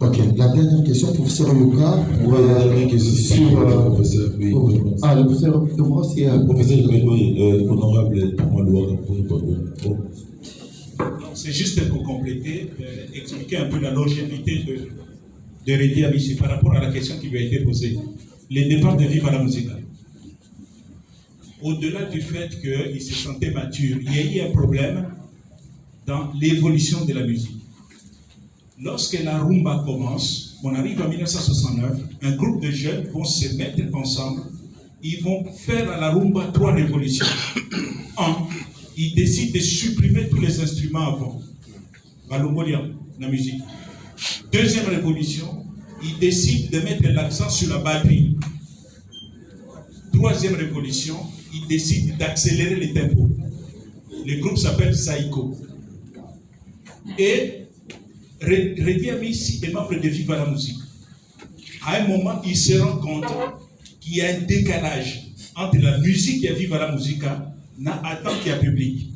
Speaker 4: Ok, la dernière question, professeur Yoka.
Speaker 2: La dernière question, sur le professeur. Oui,
Speaker 4: le professeur Thomas, c'est
Speaker 2: le professeur honorable Thomas.
Speaker 5: C'est juste pour compléter, expliquer un peu la longévité de Reddy Amissi par rapport à la question qui lui a été posée. Les départs de Viva la Musique. Au-delà du fait qu'il se sentait mature, il y a eu un problème dans l'évolution de la musique. Lorsque la rumba commence, on arrive en 1969, un groupe de jeunes vont se mettre ensemble, ils vont faire à la rumba 3 révolutions. 1, ils décident de supprimer tous les instruments avant, Balomolian, la musique. 2e révolution, ils décident de mettre l'accent sur la batterie. 3e révolution, ils décident d'accélérer les tempos. Le groupe s'appelle Saïko. Et Reddy Amissi est membre de Viva la Musique. À un moment, il se rend compte qu'il y a un décalage entre la musique et Viva la Musique, attend qu'il y a public.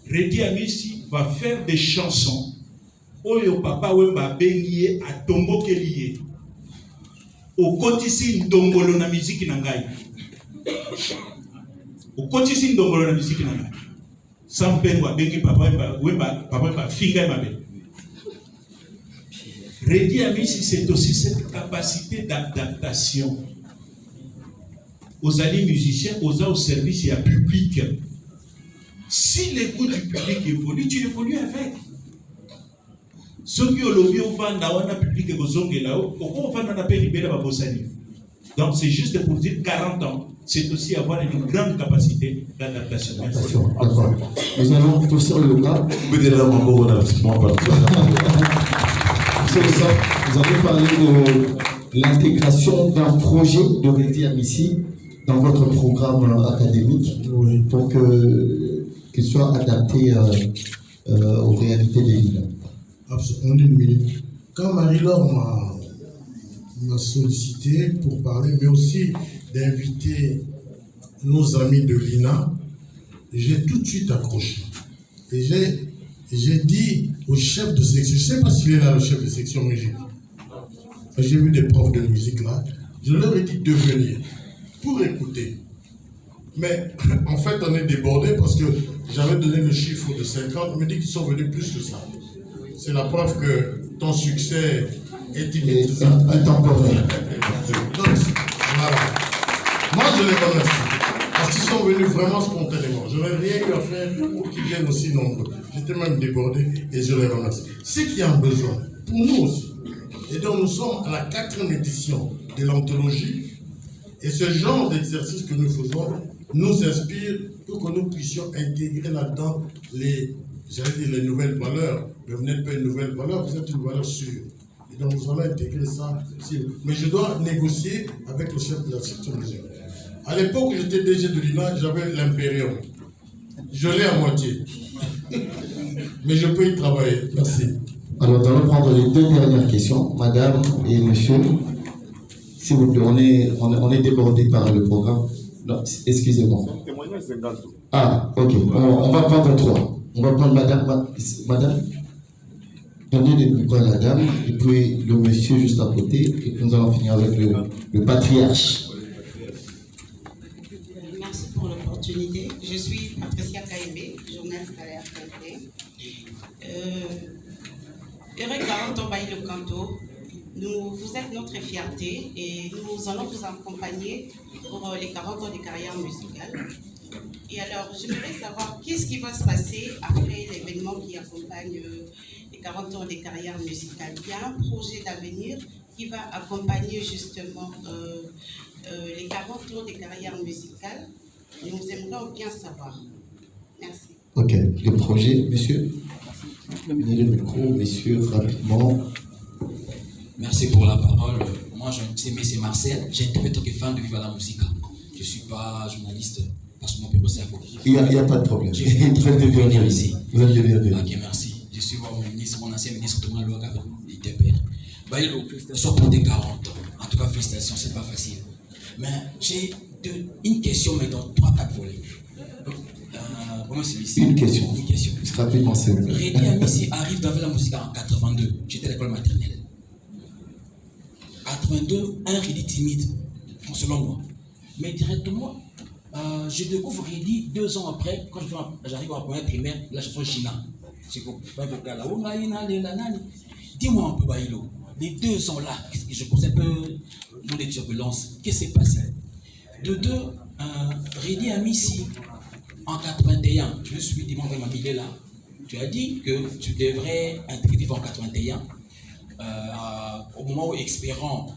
Speaker 5: Redi Amisi va faire des chansons. Oyo papa wemba bengiye atombo keliye. Okotisi ndongolo na muziki na ngai. Okotisi ndongolo na muziki na ngai. Sampengo bengi papa wemba finga mabe. Redi Amisi, c'est aussi cette capacité d'adaptation. Aux alliés musiciens, au service et à public. Si les goûts du public évoluent, tu évolues avec. Ceux qui ont lobby au Vanda, public et aux là-haut, on va en appeler libérer ma bossanie. Donc c'est juste pour dire 40 ans, c'est aussi avoir une grande capacité d'adaptation.
Speaker 4: D'accord. Nous allons professeur Yoka. Vous avez parlé de l'intégration d'un projet de Redi Amisi dans votre programme académique pour qu'il soit adapté aux réalités des villes.
Speaker 14: Absolument, une minute. Quand Marie-Laure m'a sollicité pour parler, mais aussi d'inviter nos amis de l'INA, j'ai tout de suite accroché. Et j'ai dit au chef de section, je ne sais pas s'il est là, le chef de section musique. J'ai vu des profs de musique là, je leur ai dit de venir pour écouter. Mais en fait, on est débordé parce que j'avais donné le chiffre de 50, on me dit qu'ils sont venus plus que ça. C'est la preuve que ton succès est inépuisable. Donc, voilà. Moi, je les remercie. Parce qu'ils sont venus vraiment spontanément. Je n'ai rien eu à faire pour qu'ils viennent aussi nombreux. J'étais même débordé et je les remercie. C'est qu'il y a un besoin, pour nous aussi. Et donc, nous sommes à la 4e édition de l'anthologie. Et ce genre d'exercice que nous faisons nous inspire pour que nous puissions intégrer là-dedans les nouvelles valeurs. Mais vous n'êtes pas une nouvelle valeur, vous êtes une valeur sûre. Et donc nous allons intégrer ça. Mais je dois négocier avec le chef de la section musicale. À l'époque où j'étais DG de l'INA, j'avais l'Imperium. Je l'ai à moitié. Mais je peux y travailler. Merci.
Speaker 4: Alors nous allons prendre les 2 dernières questions, madame et monsieur. S'il vous plaît, on est débordé par le programme. Non, excusez-moi. Ah, ok. On va prendre 3. On va prendre madame. Donnez le micro à la dame, et puis le monsieur juste à côté, et puis nous allons finir avec le patriarche.
Speaker 15: Merci pour l'opportunité. Je suis Patricia Kaïbé, journaliste à la RTP. Eric Garanton Baïlo Kanto, vous êtes notre fierté et nous allons vous accompagner pour les 40 ans de carrière musicale. Et alors, j'aimerais savoir qu'est-ce qui va se passer après l'événement qui accompagne les 40 ans de carrière musicale. Il y a un projet d'avenir qui va accompagner justement les 40 ans de carrière musicale. Nous aimerions bien savoir. Merci.
Speaker 4: Ok, le projet, monsieur. Prenez le micro, messieurs, rapidement.
Speaker 16: Merci pour la parole. Moi, je suis M. Marcel. J'interprète que fan de Viva la Musica. Je ne suis pas journaliste parce que mon bureau c'est un peu.
Speaker 4: Il n'y a pas de problème.
Speaker 16: J'ai fait de venir ici.
Speaker 4: Vous êtes bienvenu.
Speaker 16: Ok, merci. Je suis mon ministre, mon ancien ministre Thomas Louaka, ITPR. Baïlo, félicitations pour tes 40 ans. En tout cas, félicitations, c'est pas facile. Mais j'ai une question, mais dans 3-4 volets. Comment c'est ici?
Speaker 4: Une question. Rapidement, c'est vrai.
Speaker 16: Redi Amisi arrive dans la musique en 82. J'étais à l'école maternelle. 82, un Redi timide, selon moi. Mais directement, je découvre Redi 2 ans après, quand j'arrive en première primaire, la chanson China. C'est quoi? Dis-moi un peu, Baïlo, les 2 ans là, je pensais un peu mon de turbulence. Qu'est-ce qui s'est passé? De 2, Redi Amisi, en 81, je suis demandé ma mille là. Tu as dit que tu devrais intégrer en 81, au moment où Expérant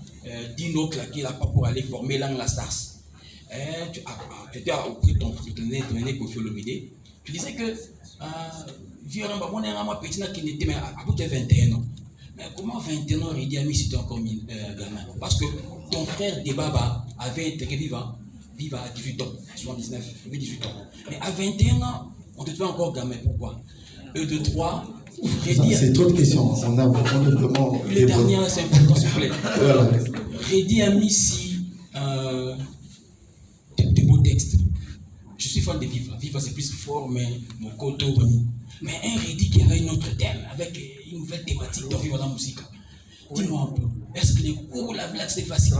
Speaker 16: Dino claqué là pour aller former Lang la Stars. Tu étais auprès de ton souteneur Kofi Olomide. Tu disais que on est un petit qui n'était mais à bout de 21 ans. Mais comment 21 ans Redi Amisi c'était encore gamin? Parce que ton frère Debaba avait intégré Viva à 18 ans, 79, 18 ans. Mais à 21 ans, on te fait encore gamin. Pourquoi? De 3,
Speaker 4: c'est trop de questions. On est vraiment.
Speaker 16: Le dernier, c'est important, s'il vous plaît. Voilà. Redi Amisi, des beaux textes. Je suis fan de Viva. Viva, c'est plus fort, mais mon côté. Mais un Reddy qui avait une autre thème, avec une nouvelle thématique dans Viva la musique. Dis-moi un peu, est-ce que les cours, la blague, c'est facile?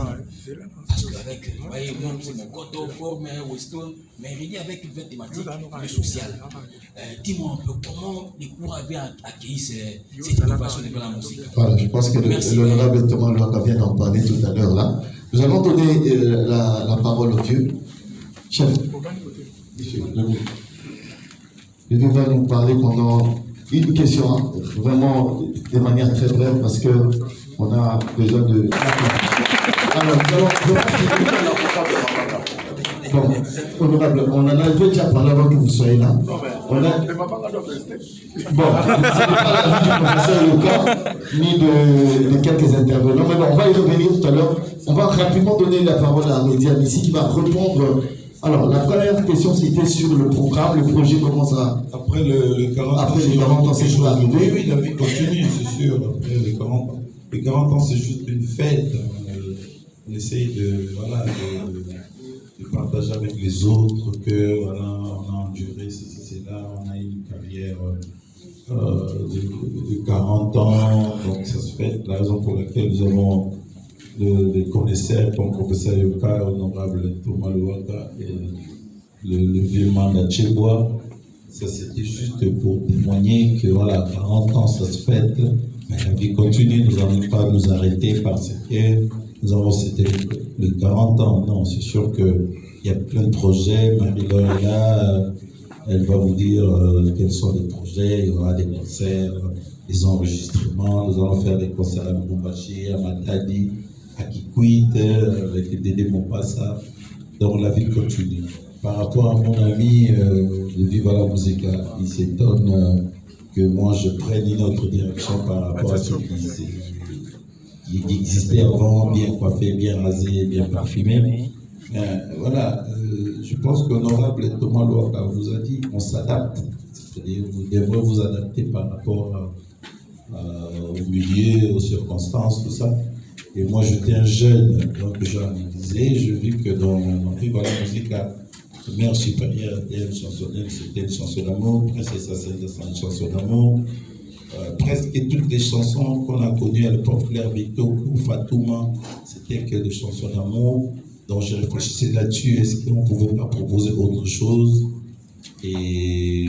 Speaker 16: Parce qu'avec, vous voyez, moi, c'est mon coteau, forme, Weston, mais Reddy avec une nouvelle thématique, le social. Dis-moi un peu, comment les cours avaient accueilli cette innovation de la musique?
Speaker 4: Voilà, je pense que l'honorable Thomas Louaka vient d'en parler tout à l'heure là. Nous allons donner la parole au vieux. Chef, je vais nous parler pendant une question, hein, vraiment de manière très brève, parce qu'on a besoin de... Alors, bon, honorable, on en a déjà parlé avant que vous soyez là. On a... Bon, ce n'est pas l'avis du professeur Yoka, ni de quelques intervenants, mais bon, on va y revenir tout à l'heure. On va rapidement donner la parole à Reddy Amissi qui va répondre. Alors, la première question, c'était sur le programme, le projet, comment ça...
Speaker 2: Après les 40 ans, c'est toujours arrivé. Oui, la vie continue, c'est sûr. Après les 40 ans. Les 40 ans, c'est juste une fête. On essaye de partager avec les autres que, voilà, on a enduré ceci, cela, on a eu une carrière de 40 ans, donc ça se fait. La raison pour laquelle nous avons des connaisseurs comme professeur Yoka, honorable Thomas Louaka et le vieux Manda Tchebois. Ça c'était juste pour témoigner que voilà, 40 ans ça se fête, mais la vie continue, nous n'allons pas nous arrêter parce que nous avons c'était le 40 ans. Non, c'est sûr qu'il y a plein de projets. Marie-Laure est là, elle va vous dire quels sont les projets. Il y aura des concerts, des enregistrements. Nous allons faire des concerts à Lubumbashi, à Matadi, à Kikwit, avec Dédé Mopassa. Donc la vie continue. Par rapport à mon ami de Viva la Musica, il s'étonne que moi je prenne une autre direction par rapport à ce qui existait avant, bien coiffé, bien rasé, bien parfumé. Voilà, je pense qu'honorable Thomas Louaka vous a dit qu'on s'adapte. C'est-à-dire vous devrez vous adapter par rapport au milieu, aux circonstances, tout ça. Et moi j'étais un jeune, donc j'ai analysé, j'ai vu que dans Viva la Musica, mère supérieure était une chansonnière, c'était une chanson d'amour, Princesse Ascenda, c'est une chanson d'amour. Presque toutes les chansons qu'on a connues à l'époque, Claire Vito, Fatouma, c'était que des chansons d'amour. Donc j'ai réfléchi là-dessus, est-ce qu'on ne pouvait pas proposer autre chose? Et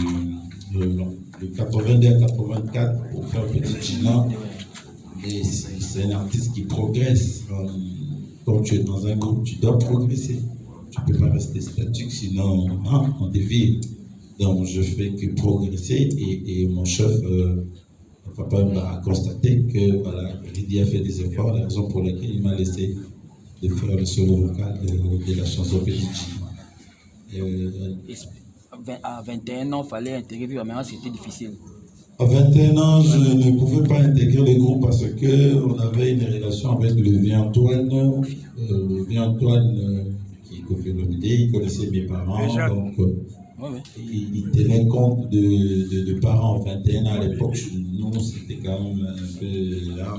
Speaker 2: de 82 à 84, pour faire Petit Gina, c'est un artiste qui progresse. Quand tu es dans un groupe, tu dois progresser. Tu ne peux pas rester statique, sinon on dévie. Donc je fais que progresser et mon chef, papa m'a constaté que voilà, Reddy a fait des efforts, la raison pour laquelle il m'a laissé de faire le solo vocal de la chanson Petit
Speaker 17: À 21 ans, il fallait intégrer Viva, maintenant c'était difficile.
Speaker 2: À 21 ans, je ne pouvais pas intégrer le groupe parce qu'on avait une relation avec le vieux Antoine. Le vieux Antoine il connaissait mes parents, donc il tenait compte de parents. 21 ans à l'époque, nous c'était quand même un peu là.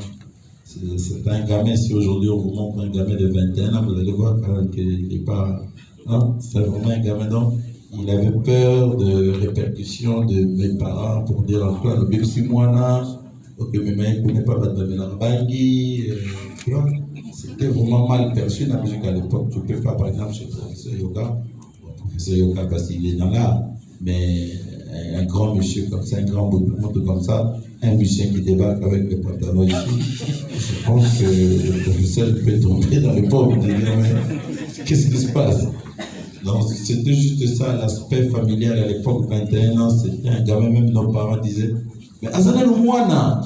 Speaker 2: C'est un gamin, si aujourd'hui on vous montre un gamin de 21 ans, vous allez voir quand même qu'il n'est pas. Hein, c'est vraiment un gamin, donc il avait peur de répercussions de mes parents pour dire encore le bébé si moi là, ok, mes mains ne connaissent pas Badamela Bangui, tu vois. C'était vraiment mal perçu la musique à l'époque. Tu ne peux pas, par exemple, chez le professeur Yoka, parce qu'il est dans l'art, mais un grand monsieur comme ça, un grand moto comme ça, un musicien qui débarque avec les pantalons ici, je pense que le professeur peut tomber dans le pauvre et dire mais qu'est-ce qui se passe? Donc c'était juste ça, l'aspect familial à l'époque, 21 ans, c'était un gamin, même nos parents disaient mais Azana le Moana.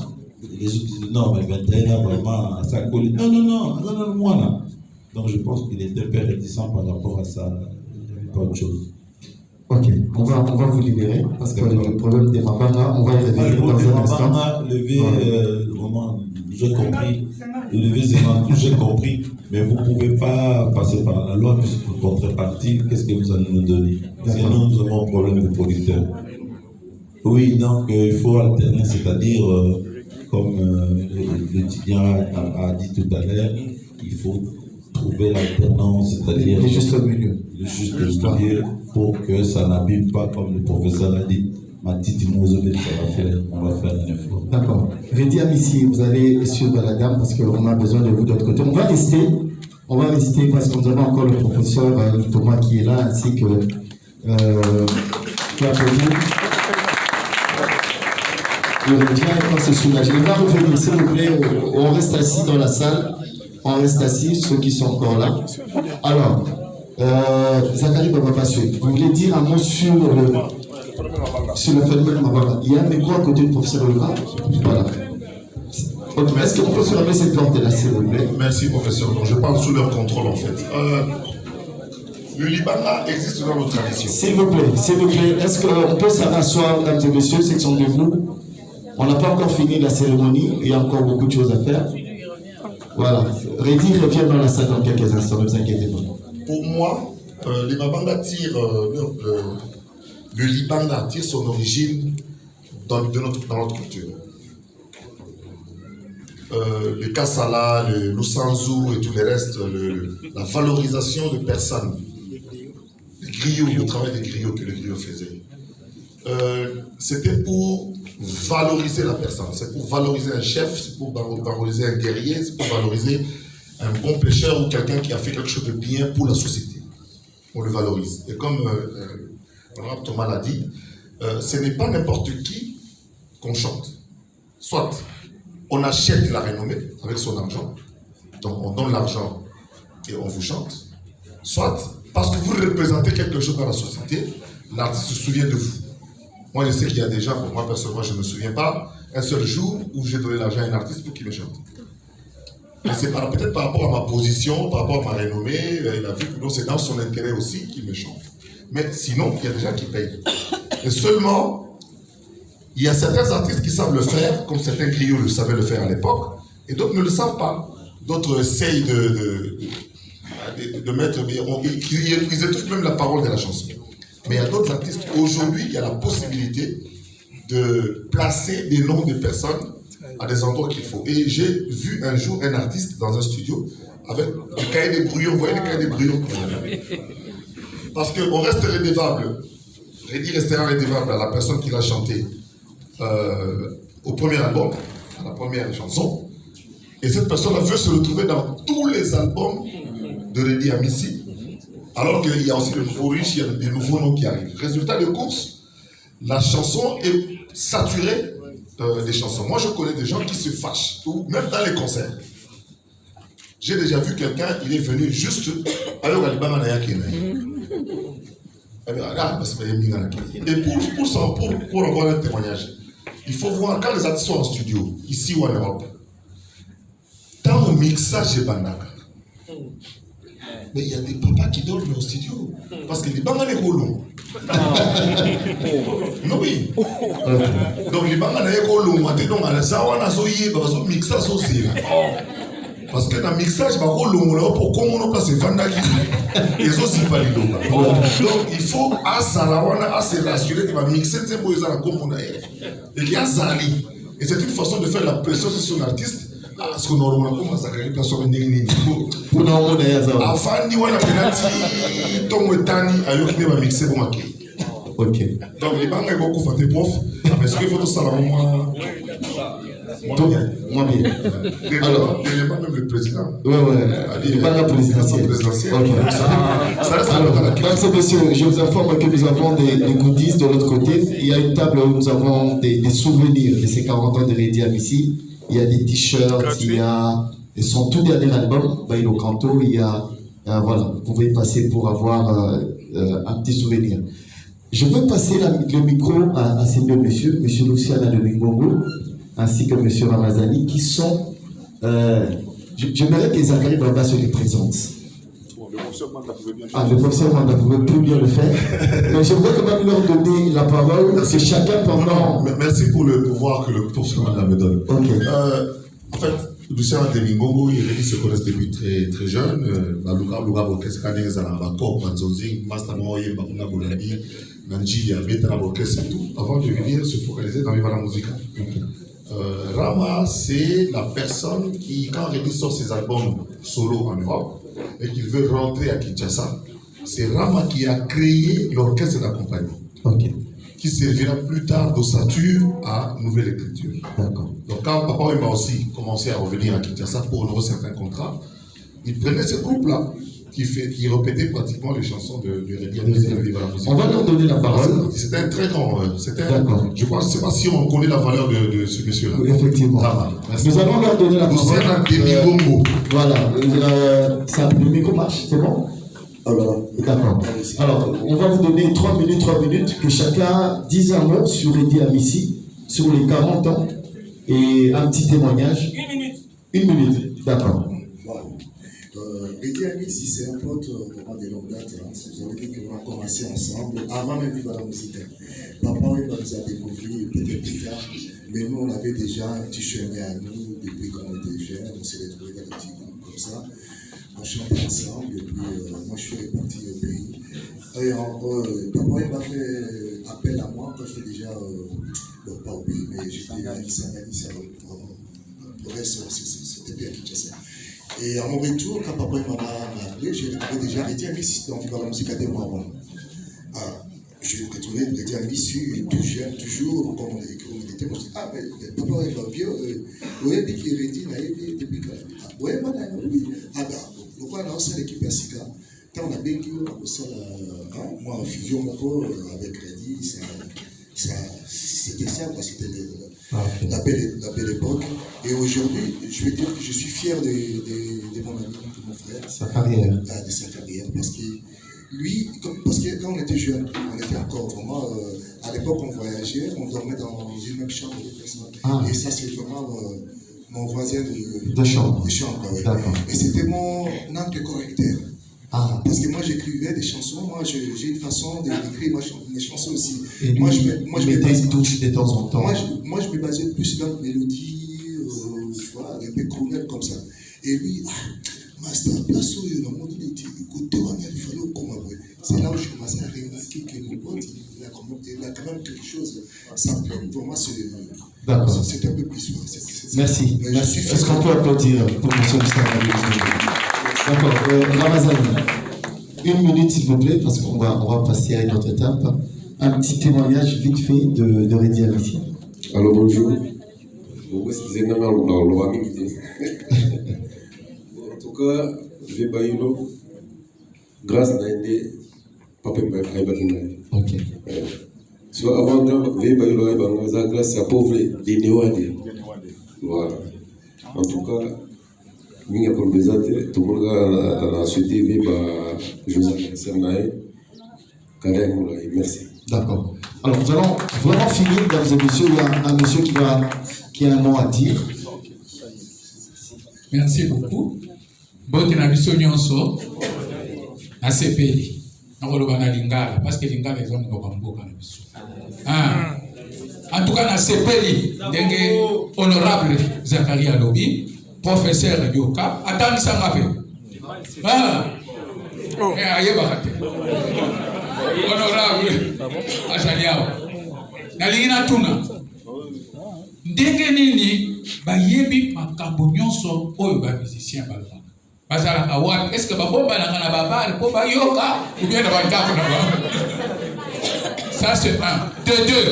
Speaker 2: Les autres disaient non, mais 21 ans, vraiment, ça colle. Non, Azana le Moana. Donc je pense qu'il était un peu réticent par rapport à ça, il n'y avait pas autre chose.
Speaker 4: Ok, on va vous libérer parce que le problème des Mabanga, on va y revenir dans un instant.
Speaker 2: Vraiment, j'ai compris. Levé Zéman, j'ai compris. Mais vous ne pouvez pas passer par la loi puisque en contrepartie, qu'est-ce que vous allez nous donner? Sinon, nous avons un problème de producteur. Oui, donc il faut alterner, c'est-à-dire, comme l'étudiant a dit tout à l'heure, il faut trouver l'alternance, c'est-à-dire
Speaker 4: le juste milieu.
Speaker 2: Le juste milieu pour que ça n'abîme pas, comme le professeur a dit. Ma petite Mozobé, on va faire un effort.
Speaker 4: D'accord. Redi Amissi, vous allez suivre la dame parce qu'on a besoin de vous de l'autre côté. On va rester parce que nous avons encore le professeur Thomas qui est là, ainsi que qui applaudit. On va se soulager. On va revenir, s'il vous plaît. On reste assis dans la salle. On reste assis, ceux qui sont encore là. Alors, Zachary Bababassu, vous voulez dire un mot sur le phénomène Mababa? Il y a un micro à côté du professeur Olga. Voilà. Ok, est-ce qu'on peut se rappeler cette plante-là, s'il vous plaît?
Speaker 1: Merci, professeur. Donc, je parle sous leur contrôle, en fait. Le Libana existe dans nos traditions.
Speaker 4: S'il vous plaît, est-ce qu'on peut s'asseoir, mesdames et messieurs, ceux qui sont debout? On n'a pas encore fini la cérémonie, il y a encore beaucoup de choses à faire. Voilà. Redi revient dans la salle dans quelques instants, ne vous inquiétez pas.
Speaker 1: Pour moi, les Mabanga tirent, le Libana tire son origine dans notre culture. Le Kassala, le Lusanzu et tout le reste, la valorisation de personnes, les griots, le travail des griots que les griots faisaient. C'était pour valoriser la personne, c'est pour valoriser un chef, c'est pour valoriser un guerrier, c'est pour valoriser un bon pêcheur ou quelqu'un qui a fait quelque chose de bien pour la société. On le valorise. Et comme Thomas l'a dit, ce n'est pas n'importe qui qu'on chante. Soit on achète la renommée avec son argent, donc on donne l'argent et on vous chante, soit parce que vous représentez quelque chose dans la société, l'artiste se souvient de vous. Moi, je sais qu'il y a des gens, pour moi personnellement, je ne me souviens pas, un seul jour où j'ai donné l'argent à un artiste pour qu'il me chante. Mais c'est peut-être par rapport à ma position, par rapport à ma renommée, il a vu que c'est dans son intérêt aussi qu'il me chante. Mais sinon, il y a des gens qui payent. Et seulement, il y a certains artistes qui savent le faire, comme certains griots le savaient le faire à l'époque, et d'autres ne le savent pas. D'autres essayent de mettre... Ils étouffent même la parole de la chanson. Mais il y a d'autres artistes, aujourd'hui, il y a la possibilité de placer des noms de personnes à des endroits qu'il faut. Et j'ai vu un jour un artiste dans un studio avec le cahier des brouillons. Vous voyez le cahier des brouillons? Parce qu'on reste redevable. Redi restera redevable à la personne qui l'a chanté au premier album, à la première chanson. Et cette personne veut se retrouver dans tous les albums de Redi Amissi. Alors qu'il y a aussi de nouveaux riches, il y a des nouveaux noms qui arrivent. Résultat de course, la chanson est saturée des chansons. Moi, je connais des gens qui se fâchent, ou même dans les concerts. J'ai déjà vu quelqu'un, il est venu juste alors Et pour avoir un témoignage, il faut voir quand les artistes sont en studio, ici ou en Europe, dans le mixage est bandaka. Mais il y a des papas qui dorment au studio. Parce que les bangas les rolons. Non, oui. Donc les bangas les rolons. Maintenant, à la sawana, soyez, parce que mixage aussi. Parce que dans le mixage, pour comment on place les vandaki, ils aussi pas les lots. Donc il faut à Salawana, à se rassurer qu'il va mixer ces mots comme on a. Et qu'il y a Zali. Et c'est une façon de faire la pression sur l'artiste. Parce que normalement, comment ça crée personne n'est pour nous, on est à ça. Avant, ni on a penalty, ton wetani, ayo qui va mixer pour marquer.
Speaker 4: Ok.
Speaker 1: Donc les banques ont beaucoup fait des profs, mais ce qu'il faut tout ça là, moi bien. Alors, il n'est pas même le président.
Speaker 4: Ouais. Il n'est pas la présidentielle. Ok. Alors, mesdames et messieurs, je vous informe que nous avons des goodies de l'autre côté. Il y a une table où nous avons des souvenirs de ces 40 ans de Redi Amissi. Il y a des t-shirts, il y a son tout dernier album, Bailo Canto, il y a, voilà, vous pouvez passer pour avoir un petit souvenir. Je veux passer le micro à ces deux messieurs, M. Luciana de Mingongo, ainsi que M. Ramazani, qui sont, j'aimerais que Zachary Baba se les présente. Le professeur Manda pouvait plus bien le faire. Mais je voudrais quand même leur donner la parole. C'est chacun pendant.
Speaker 1: Merci pour le pouvoir que le professeur Manda me donne.
Speaker 4: Okay.
Speaker 1: En fait, Lucien de Mingongo et Rémi se connaissent depuis très, très jeune. Avant de venir se focaliser dans Viva la Musica. Rama, c'est la personne qui, quand Rémi sort ses albums solo en Europe, et qu'il veut rentrer à Kinshasa, c'est Rama qui a créé l'orchestre d'accompagnement. Qui servira plus tard d'ossature à Nouvelle Écriture.
Speaker 4: D'accord.
Speaker 1: Donc quand Papa Wemba aussi commencé à revenir à Kinshasa pour honorer certains contrats, il prenait ce groupe-là qui répétait pratiquement les chansons de Rédi Amissi.
Speaker 4: On va leur donner la parole.
Speaker 1: C'était un très grand... Je ne sais pas si on connaît la valeur de ce monsieur-là.
Speaker 4: Effectivement. Nous allons leur donner la parole. Voilà. Le micro marche, c'est bon? D'accord. Alors, on va vous donner 3 minutes, que chacun dise un mot sur Rédi Amissi, sur les 40 ans, et un petit témoignage. 1 minute, d'accord.
Speaker 18: Rédi Amissi, c'est un pote vraiment de longue date. Vous avez dit qu'on a commencé ensemble, avant même vivre à la musique. Papa, il nous a découvert peut-être plus tard, mais nous, on avait déjà un petit chemin à nous, depuis qu'on était jeunes, on s'est retrouvés dans des petits groupes comme ça. On chantait ensemble, et puis moi je suis reparti au pays. Et papa il m'a fait appel à moi quand j'étais déjà, pas au pays, mais j'étais à Issa, le reste c'était bien Kinshasa. Et à mon retour, quand papa il m'a appelé, j'ai retrouvé déjà Rédi Amissi dans Viva la Musique à des mois avant. J'ai retrouvé Rédi Amissi, tout jeune, toujours, comme on était, moi je dis, ah mais papa il va vieux, oui, il dit Rédi, depuis quand? Oui, oui. Ah ben, pourquoi on a aussi l'équipe à Sika? Quand on a bien vu, on a aussi moi en fusion avec Rédi, c'était ça, c'était la belle époque. Et aujourd'hui, je veux dire que je suis fier de mon ami, de mon frère.
Speaker 4: Sa carrière.
Speaker 18: De sa carrière, parce que lui, parce que quand on était jeune, on était encore vraiment, à l'époque on voyageait, on dormait dans une même chambre de personnes. Et ça c'est vraiment mon voisin de chambre. Oui. Et c'était mon angle correcteur. Parce que moi j'écrivais des chansons, moi j'ai une façon d'écrire mes chansons aussi.
Speaker 4: Et lui, moi je mettais une touche de temps en temps.
Speaker 18: Moi je me basais plus dans la mélodie, tu vois, des peu crooner comme ça. Et lui, Master, place où il y a mon idée, écoutez, il fallait comment. C'est là où je commençais à remarquer que mon pote, il a quand même quelque chose. Ça pour moi c'est un peu plus.
Speaker 4: Merci. Est-ce qu'on peut applaudir pour M. Moussa? D'accord. Ramazan, 1 minute s'il vous plaît, parce qu'on va passer à une autre étape. Un petit témoignage vite fait de Rédi Amissi.
Speaker 19: Alors bonjour. En tout cas, je vais bailler grâce à l'aider, papa m'a aidé.
Speaker 4: Ok.
Speaker 19: Soit avant de vais bailler grâce à pauvre des néoadés. Voilà. En tout cas, minha conversate, tout le monde a souhaité vivre Joseph Sernaï, Karen Moulay. Merci.
Speaker 4: D'accord. Alors nous allons vraiment finir, mesdames et messieurs. Il y a un monsieur qui a un mot à dire.
Speaker 6: Merci beaucoup. Bote na biso nyonso na sepeli. Na koloba na lingala parce que lingala ezo ngoko mboka na biso. En tout cas na sepeli ndenge honorable Zakaria Lobi, professeur Yoka, atangisa ngape. Ayeba kate. Honorable Achaliao. Na lingina tuna. Ndenge nini bayebi makambo nyonso oyo ba musicien balobaka. Bazala kawa, est-ce que babomba na babare po bayoka ou bien na bandako na ba. Ça c'est un. De deux.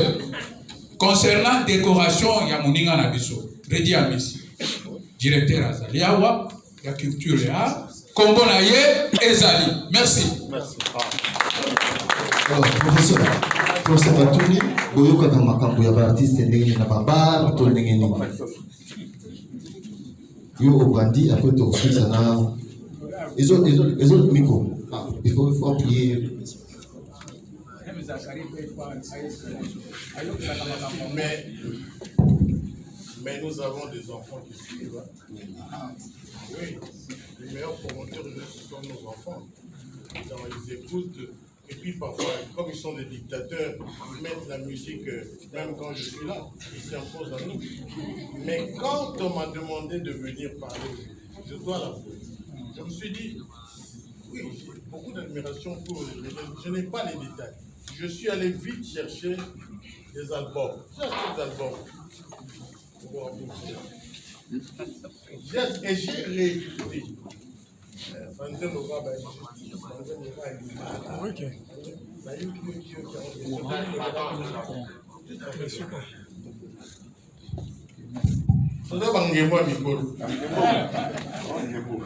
Speaker 6: Concernant décoration ya moninga na biso, Rédi Amissi. Directeur Azali Awa, la culture et art. Kombo na ye ezali. Merci.
Speaker 4: Alors, professeur Batuni, boyoka na makambo ya ba artiste ndenge na babar to ndenge ni. Yo obandi après to ofisa na ezo micro. Il faut appuyer.
Speaker 12: Mais nous avons des enfants qui suivent. Oui, les meilleurs promoteurs, ce sont nos enfants. Ils écoutent, et puis parfois, comme ils sont des dictateurs, ils mettent la musique, même quand je suis là, ils s'imposent à nous. Mais quand on m'a demandé de venir parler, je dois l'avouer, je me suis dit, oui, j'ai beaucoup d'admiration pour eux, je n'ai pas les détails. Je suis allé vite chercher des albums. J'ai acheté des albums. Et j'ai réécouté.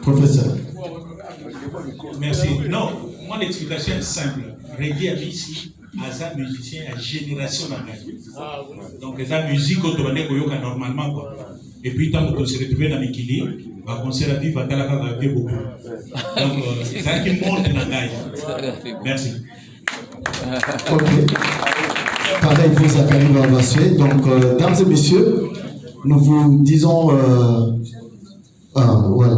Speaker 4: Professeur.
Speaker 5: Merci. Non, mon explication est simple. Reggae Amissi, Aza musicien à génération d'engagement. Donc, les musique qu'on doit faire normalement. Quoi. Et puis, tant qu'on se retrouve dans Mikili, on va conserver beaucoup. Donc, ça qui monte dans l'engagement. Merci.
Speaker 4: Ok. Pareil pour Zachary Bambassué. Donc, dames et messieurs, nous vous disons. Voilà.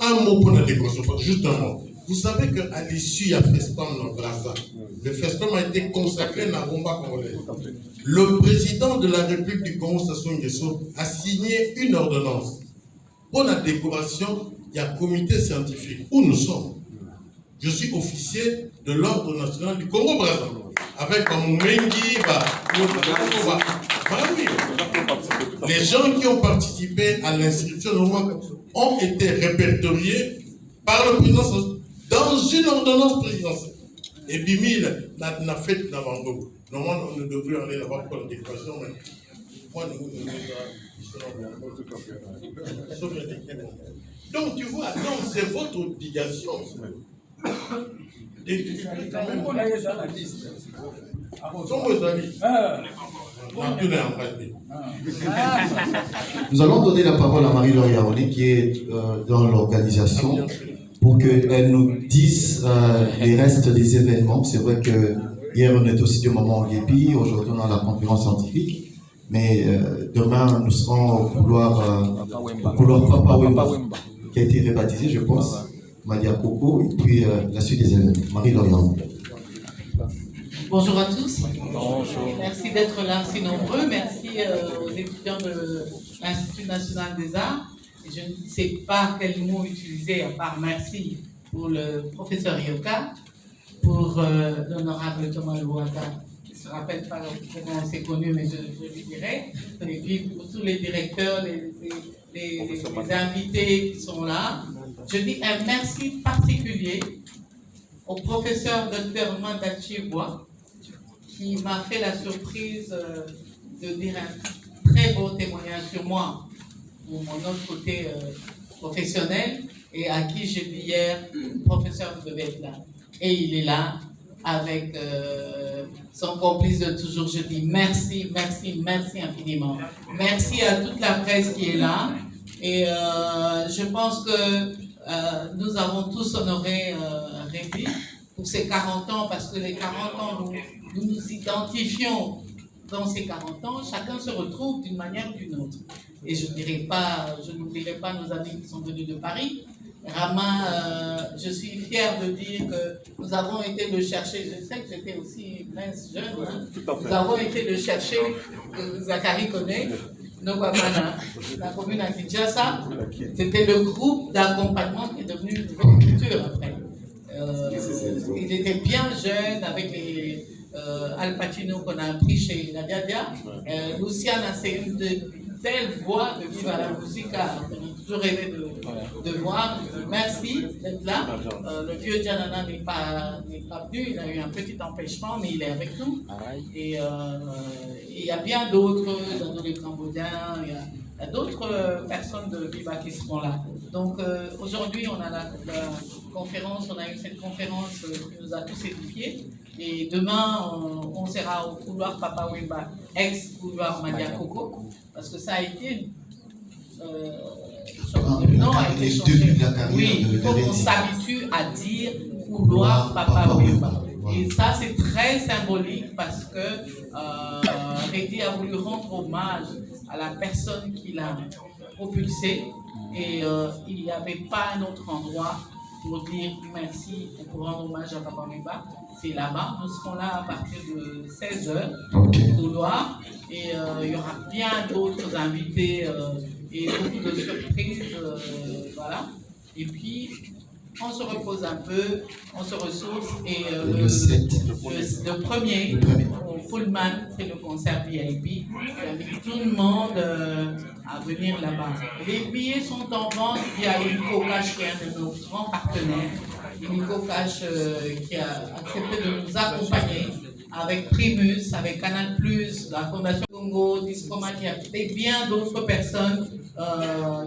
Speaker 12: Un mot pour la décoration, juste un mot. Vous savez qu'à l'issue, il y a Festam dans Braza. Le Festam a été consacré dans la Rumba congolaise. Le président de la République du Congo, Sassou Nguesso, a signé une ordonnance. Pour la décoration, il y a un comité scientifique où nous sommes. Je suis officier de l'ordre national du Congo-Braza. Avec Mengi, les gens qui ont participé à l'inscription de loi ont été répertoriés par le président dans une ordonnance présidentielle. Et Bimil n'a fait d'avant-goût. Normalement, on devrait aller là-bas pour la décoration, mais moi, donc, tu vois, c'est votre obligation.
Speaker 4: Nous allons donner la parole à Marie-Laure Yaoné qui est dans l'organisation pour qu'elle nous dise les restes des événements. C'est vrai que hier on était aussi du moment au Gépi, aujourd'hui on a la conférence scientifique, mais demain nous serons au couloir Papa Wemba qui a été rebaptisé, je pense, Madia Coco, et puis la suite des événements. Marie-Laure Yaoné.
Speaker 20: Bonjour à tous. Bonjour. Merci d'être là si nombreux. Merci aux étudiants de l'Institut national des arts. Je ne sais pas quel mot utiliser à part merci pour le professeur Yoka, pour l'honorable Thomas Louaka. Je ne me rappelle pas comment on s'est connu, mais je lui dirai. Et puis pour tous les directeurs, les invités qui sont là. Je dis un merci particulier au professeur Dr Mandachi Bois, qui m'a fait la surprise de dire un très beau témoignage sur moi, pour mon autre côté professionnel, et à qui j'ai dit hier, professeur, vous devez être là. Et il est là, avec son complice de toujours. Je dis merci, merci, merci infiniment. Merci à toute la presse qui est là. Et je pense que nous avons tous honoré Rémi pour ses 40 ans, parce que les 40 ans, nous nous identifions dans ces 40 ans, chacun se retrouve d'une manière ou d'une autre. Et je n'oublierai pas nos amis qui sont venus de Paris. Rama, je suis fière de dire que nous avons été le chercher, je sais que j'étais aussi mince, jeune, hein. Nous avons été le chercher, que Zachary connaît, Nogwamana, la commune à Kinshasa. C'était le groupe d'accompagnement qui est devenu une nouvelle culture après. Il était bien jeune avec les Al Pacino qu'on a appris chez la Diadia. Luciana, c'est une telle voix de vivre à la musique. On a toujours rêvé de voir. Merci d'être là. Le vieux Janana n'est pas venu. Il a eu un petit empêchement, mais il est avec nous. Et il y a bien d'autres, les Cambodgiens, il y a d'autres personnes de Viva qui seront là. Donc aujourd'hui, on a la conférence, on a eu cette conférence qui nous a tous édifiés. Et demain, on sera au couloir Papa Wemba, ex-couloir Madia Coco, parce que ça a été. Le nom a été changé. Oui, il faut qu'on s'habitue à dire couloir Papa Wemba. Et ça, c'est très symbolique parce que Reddy a voulu rendre hommage à la personne qui l'a propulsé. Et il n'y avait pas un autre endroit pour dire merci et pour rendre hommage à Papa Wemba. C'est là-bas. Nous serons là à partir de 16h au couloir. Et il y aura bien d'autres invités et beaucoup de surprises. Voilà. Et puis, on se repose un peu, on se ressource et le premier, au Pullman, c'est le concert VIP. J'invite tout le monde à venir là-bas. Les billets sont en vente via Illico Cash, qui est un de nos grands partenaires. Illico Cash qui a accepté de nous accompagner avec Primus, avec Canal+, la Fondation Congo, Discomania et bien d'autres personnes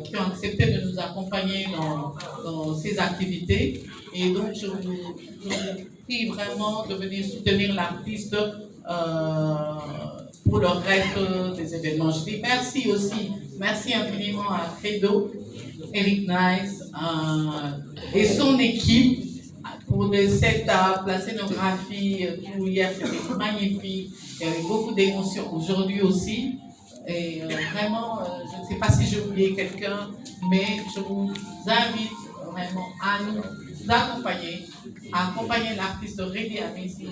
Speaker 20: qui ont accepté de nous accompagner dans ces activités. Et donc, je vous prie vraiment de venir soutenir l'artiste pour le reste des événements. Je dis merci aussi, merci infiniment à Credo, Eric Nice et son équipe pour le setup, la scénographie. Tout hier, c'était magnifique. Il y avait beaucoup d'émotions aujourd'hui aussi. Et vraiment, je ne sais pas si j'ai oublié quelqu'un, mais je vous invite vraiment à nous accompagner, à accompagner l'artiste Redi Amissi,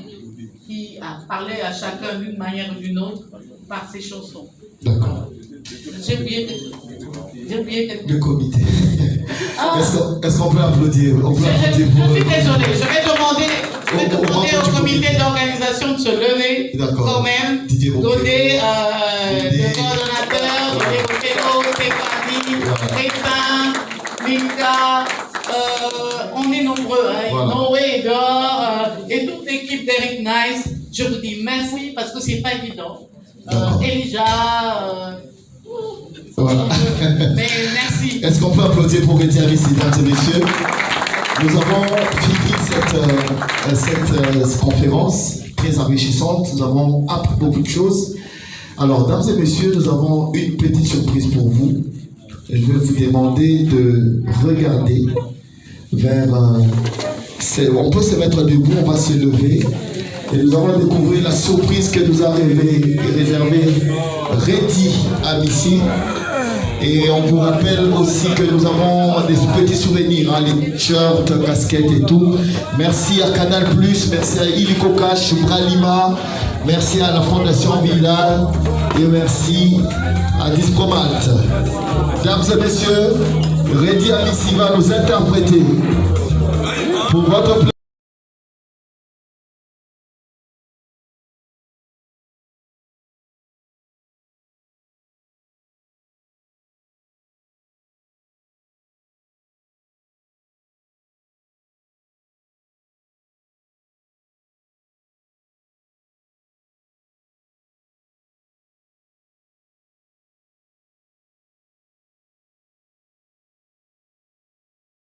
Speaker 20: qui a parlé à chacun d'une manière ou d'une autre par ses chansons.
Speaker 4: D'accord.
Speaker 20: J'ai oublié quelque chose.
Speaker 4: Le comité. Est-ce qu'on peut applaudir?
Speaker 20: Je suis désolée, je vais demander au comité d'organisation de se lever quand même, donner le coordonnateur, donner Okelo, Tepani, Rétin, Mika, on est nombreux, Noé, Edor, et toute l'équipe d'Eric Nice. Je vous dis merci parce que c'est pas évident. Elijah.
Speaker 4: Voilà.
Speaker 20: Mais merci.
Speaker 4: Est-ce qu'on peut applaudir pour Redi Amissi, mesdames et messieurs? Nous avons fini cette conférence très enrichissante. Nous avons appris beaucoup de choses. Alors, dames et messieurs, nous avons une petite surprise pour vous. Je vais vous demander de regarder vers... on peut se mettre debout, on va se lever. Et nous allons découvrir la surprise que nous a réservée Redi Amissi. Et on vous rappelle aussi que nous avons des petits souvenirs, les shirts, casquettes et tout. Merci à Canal+, merci à Illico Cash, Bralima, merci à la Fondation Vidal et merci à Dispromat. Dames et messieurs, Redi Amissi va nous interpréter pour votre plaisir.